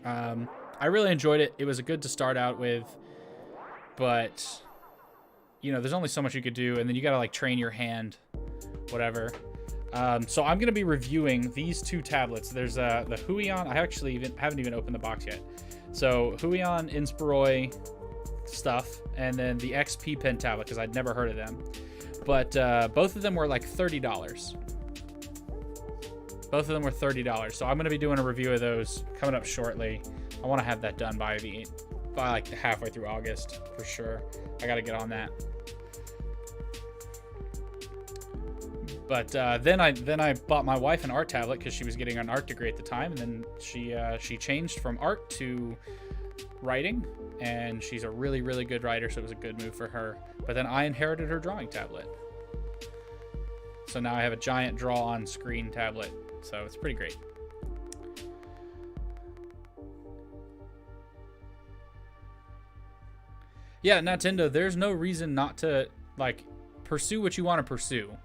I really enjoyed it. It was good to start out with, but you know, there's only so much you could do, and then you gotta like train your hand, whatever. So I'm gonna be reviewing these 2 tablets. There's the Huion. I haven't even opened the box yet. So Huion Inspiroi stuff, and then the XP Pen tablet, because I'd never heard of them. But both of them were like $30. Both of them were $30. So I'm gonna be doing a review of those coming up shortly. I want to have that done by like halfway through August for sure. I got to get on that. But then I bought my wife an art tablet because she was getting an art degree at the time, and then she changed from art to writing, and she's a really, really good writer, so it was a good move for her. But then I inherited her drawing tablet, so now I have a giant draw on screen tablet, so it's pretty great. Yeah, Nintendo, there's no reason not to like pursue what you want to pursue.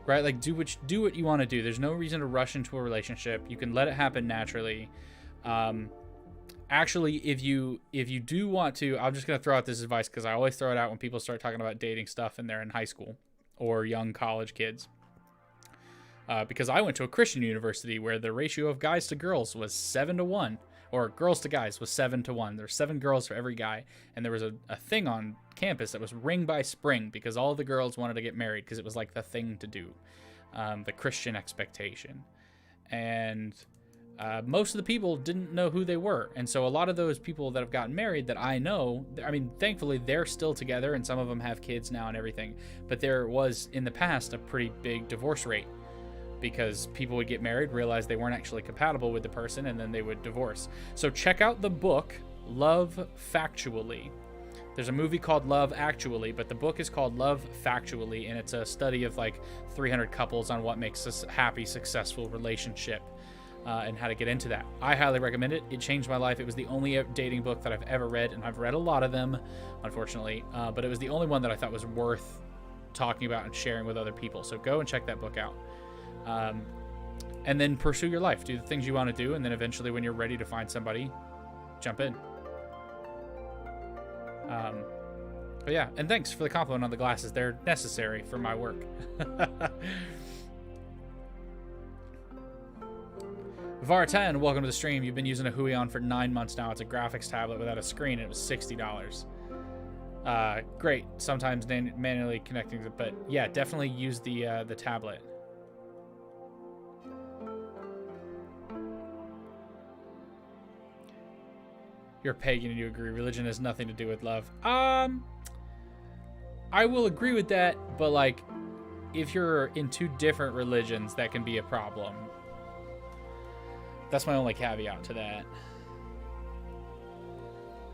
Right? Like do what you want to do. There's no reason to rush into a relationship. You can let it happen naturally. Actually, if you do want to, I'm just going to throw out this advice because I always throw it out when people start talking about dating stuff and they're in high school or young college kids. Because I went to a Christian university where the ratio of guys to girls was 7-to-1. Or girls to guys was 7-to-1. There were 7 girls for every guy. And there was a thing on campus that was ring by spring because all the girls wanted to get married because it was like the thing to do. The Christian expectation. And most of the people didn't know who they were. And so a lot of those people that have gotten married that I know, I mean, thankfully they're still together and some of them have kids now and everything. But there was in the past a pretty big divorce rate. Because people would get married, realize they weren't actually compatible with the person, and then they would divorce. So check out the book, Love Factually. There's a movie called Love Actually, but the book is called Love Factually, and it's a study of like 300 couples on what makes a happy, successful relationship and how to get into that. I highly recommend it. It changed my life. It was the only dating book that I've ever read, and I've read a lot of them, unfortunately, but it was the only one that I thought was worth talking about and sharing with other people. So go and check that book out. And then pursue your life. Do the things you want to do, and then eventually when you're ready to find somebody, jump in. But yeah, and thanks for the compliment on the glasses. They're necessary for my work. Var10, welcome to the stream. You've been using a Huion for 9 months now. It's a graphics tablet without a screen. It was $60. Great. Sometimes manually connecting, but yeah, definitely use the tablet. You're pagan and you agree. Religion has nothing to do with love. I will agree with that, but like, if you're in 2 different religions, that can be a problem. That's my only caveat to that.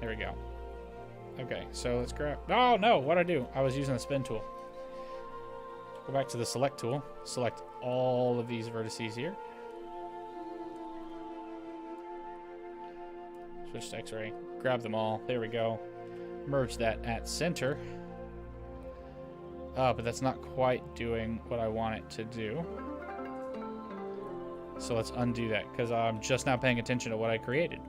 There we go. Okay, so let's grab... Oh, no, what'd I do? I was using the spin tool. Go back to the select tool. Select all of these vertices here. Switch to X-ray. Grab them all. There we go. Merge that at center. Oh, but that's not quite doing what I want it to do. So let's undo that, because I'm just now paying attention to what I created.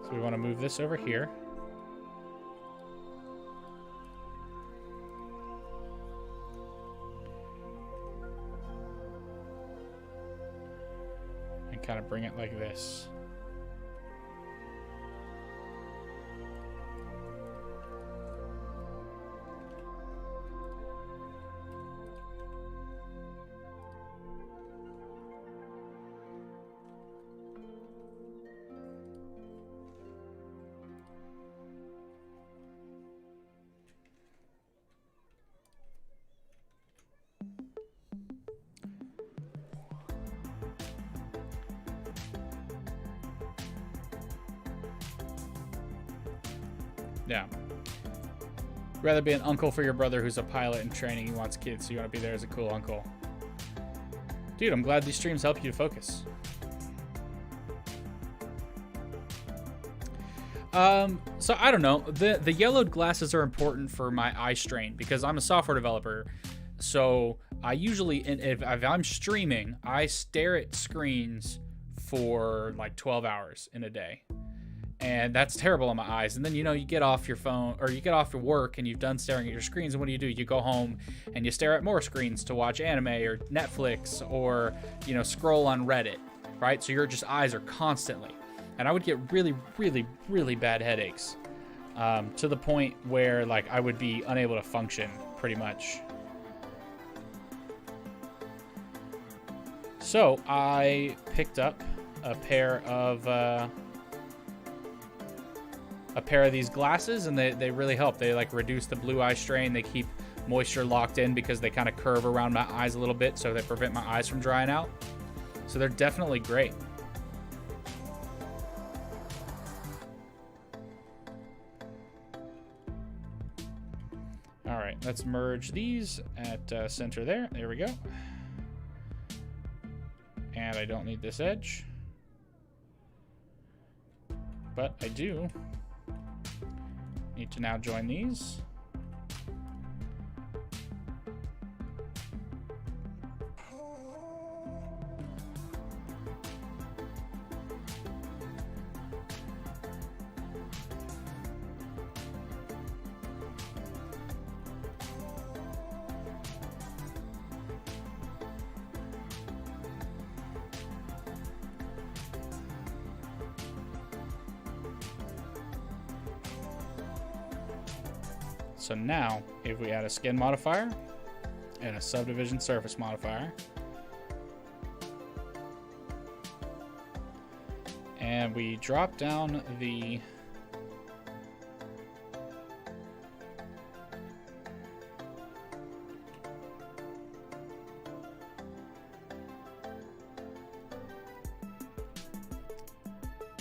So we want to move this over here. kind of bring it like this. Yeah. Rather be an uncle for your brother who's a pilot in training. He wants kids, so you want to be there as a cool uncle. Dude, I'm glad these streams help you to focus. So I don't know. The yellowed glasses are important for my eye strain because I'm a software developer. So I usually, if I'm streaming, I stare at screens for like 12 hours in a day. And that's terrible on my eyes. And then, you know, you get off your phone or you get off your work and you've done staring at your screens. And what do? You go home and you stare at more screens to watch anime or Netflix or, you know, scroll on Reddit, right? So your just eyes are constantly. And I would get really, really, really bad headaches to the point where, like, I would be unable to function pretty much. So I picked up a pair of these glasses, and they really help. They like reduce the blue eye strain. They keep moisture locked in because they kind of curve around my eyes a little bit, so they prevent my eyes from drying out. So they're definitely great. All right, let's merge these at center there. There we go. And I don't need this edge, but I do need to now join these. So now, if we add a skin modifier and a subdivision surface modifier, and we drop down the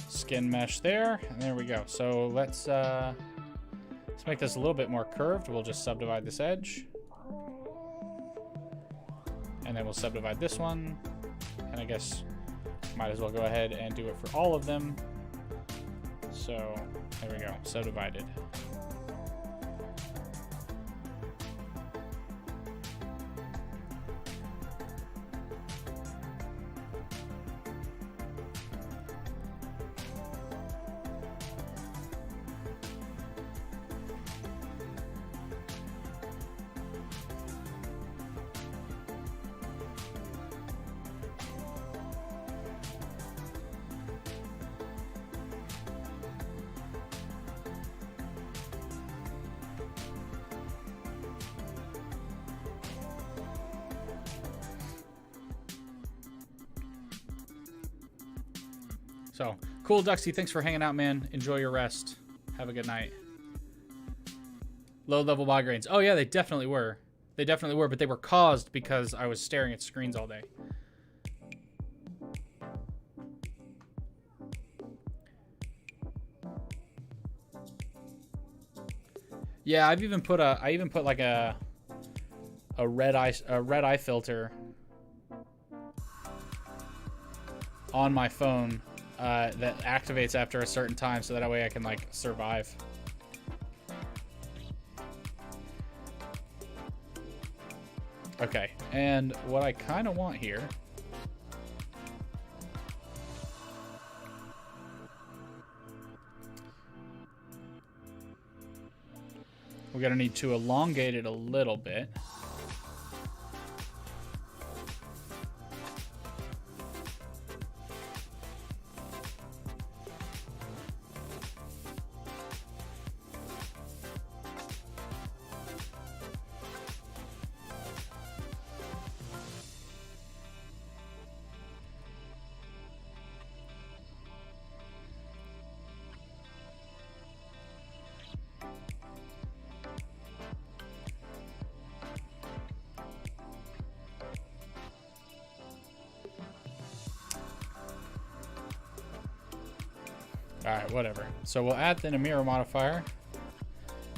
skin mesh there, and there we go. So let's make this a little bit more curved. We'll just subdivide this edge. And then we'll subdivide this one. And I guess might as well go ahead and do it for all of them. So there we go, subdivided. So, cool, Duxie. Thanks for hanging out, man. Enjoy your rest. Have a good night. Low-level migraines. Oh, yeah, they definitely were. They definitely were, but they were caused because I was staring at screens all day. Yeah, I even put like a red eye filter on my phone that activates after a certain time, so that way I can like survive. Okay, and what I kind of want here we're gonna need to elongate it a little bit. All right, whatever. So we'll add then a mirror modifier.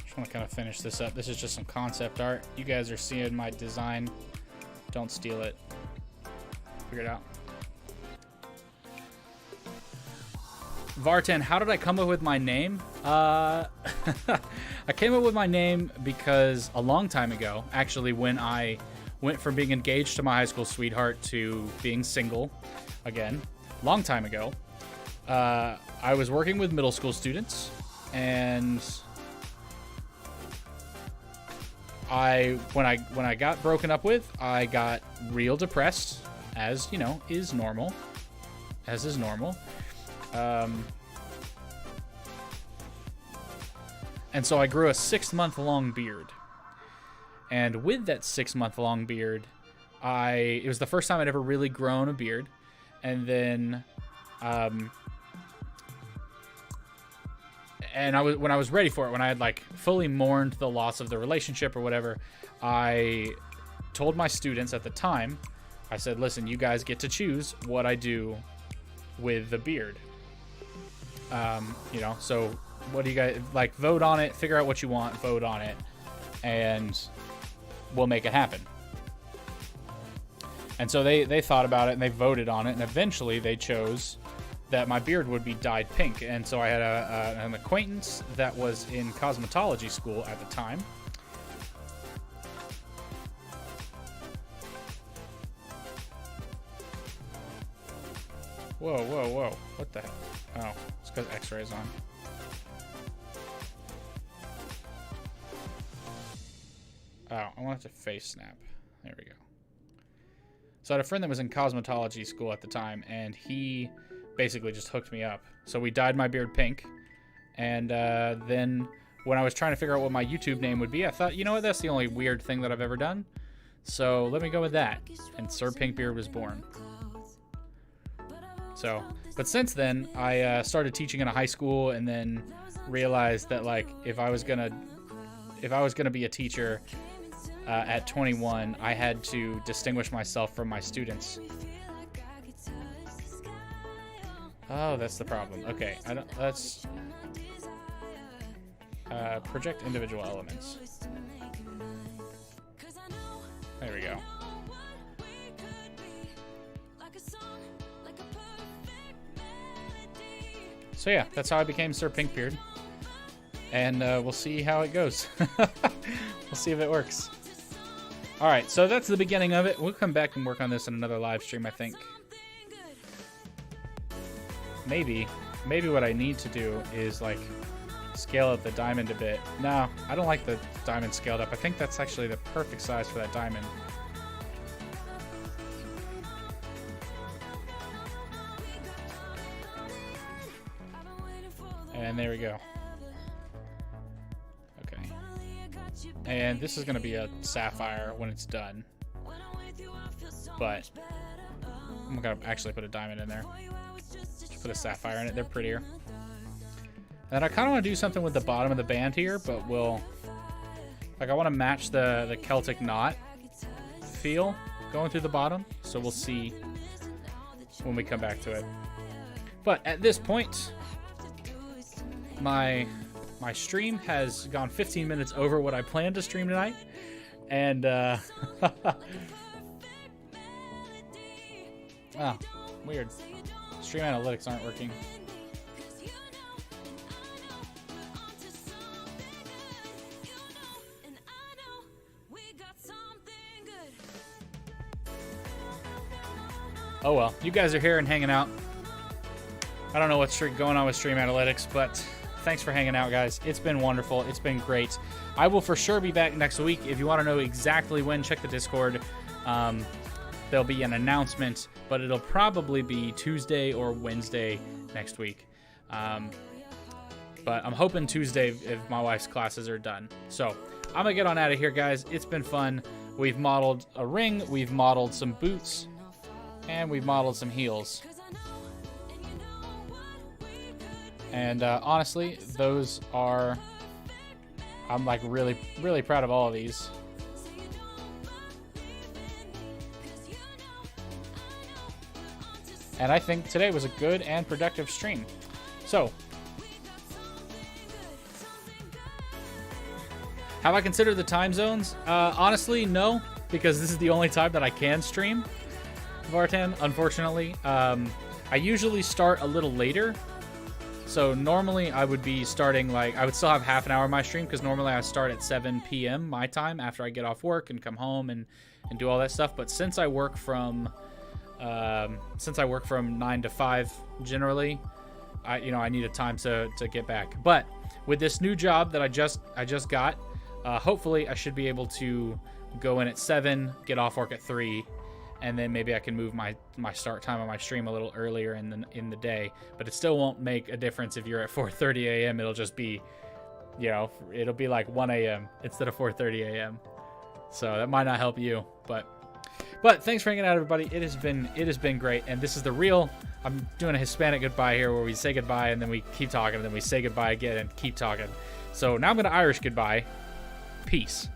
Just want to kind of finish this up. This is just some concept art. You guys are seeing my design. Don't steal it. Figure it out. Vartan, how did I come up with my name? I came up with my name because a long time ago, actually, when I went from being engaged to my high school sweetheart to being single, again, long time ago, I was working with middle school students, and when I got broken up with, I got real depressed, as you know, is normal. And so I grew a 6-month-long beard. And with that 6-month-long beard, it was the first time I'd ever really grown a beard. And then, when I was ready for it, when I had like fully mourned the loss of the relationship or whatever, I told my students at the time, I said, listen, you guys get to choose what I do with the beard. So what do you guys like? Vote on it, figure out what you want, vote on it, and we'll make it happen. And so they thought about it and they voted on it, and eventually they chose that my beard would be dyed pink. And so I had an acquaintance that was in cosmetology school at the time. Whoa. What the heck? Oh, it's because X-ray's on. Oh, I want it to face snap. There we go. So I had a friend that was in cosmetology school at the time, and he basically just hooked me up. So we dyed my beard pink, and then when I was trying to figure out what my YouTube name would be, I thought, you know what, that's the only weird thing that I've ever done. So let me go with that, and Sir Pinkbeard was born. So, but since then, I started teaching in a high school, and then realized that like if I was gonna be a teacher at 21, I had to distinguish myself from my students. Oh, that's the problem. Okay, let's project individual elements. There we go. So yeah, that's how I became Sir Pinkbeard. And we'll see how it goes. We'll see if it works. Alright, so that's the beginning of it. We'll come back and work on this in another live stream, I think. Maybe what I need to do is, like, scale up the diamond a bit. No, I don't like the diamond scaled up. I think that's actually the perfect size for that diamond. And there we go. Okay. And this is going to be a sapphire when it's done. But I'm going to actually put a diamond in there. Just put a sapphire in it. They're prettier. And I kind of want to do something with the bottom of the band here, but we'll... Like, I want to match the Celtic knot feel going through the bottom. So we'll see when we come back to it. But at this point... My stream has gone 15 minutes over what I planned to stream tonight, and weird. Stream analytics aren't working. Oh well, you guys are here and hanging out. I don't know what's going on with stream analytics, but thanks for hanging out, guys. It's been wonderful. It's been great. I will for sure be back next week. If you want to know exactly when, check the Discord. There'll be an announcement, but it'll probably be Tuesday or Wednesday next week. But I'm hoping Tuesday if my wife's classes are done. So I'm going to get on out of here, guys. It's been fun. We've modeled a ring. We've modeled some boots. And we've modeled some heels. And honestly, those are... I'm like really, really proud of all of these. And I think today was a good and productive stream. So, Have I considered the time zones? Honestly, no, because this is the only time that I can stream Vartan, unfortunately. I usually start a little later. So normally I would be starting like, I would still have half an hour of my stream because normally I start at 7 p.m. my time after I get off work and come home and do all that stuff. But since I work from 9 to 5 generally, I need a time to get back. But with this new job that I just got, hopefully I should be able to go in at 7, get off work at 3, and then maybe I can move my start time on my stream a little earlier in the day. But it still won't make a difference if you're at 4:30 a.m. It'll just be, it'll be like 1 a.m. instead of 4:30 a.m. So that might not help you, but thanks for hanging out, everybody. It has been great, and this is the real. I'm doing a Hispanic goodbye here, where we say goodbye and then we keep talking, and then we say goodbye again and keep talking. So now I'm gonna Irish goodbye. Peace.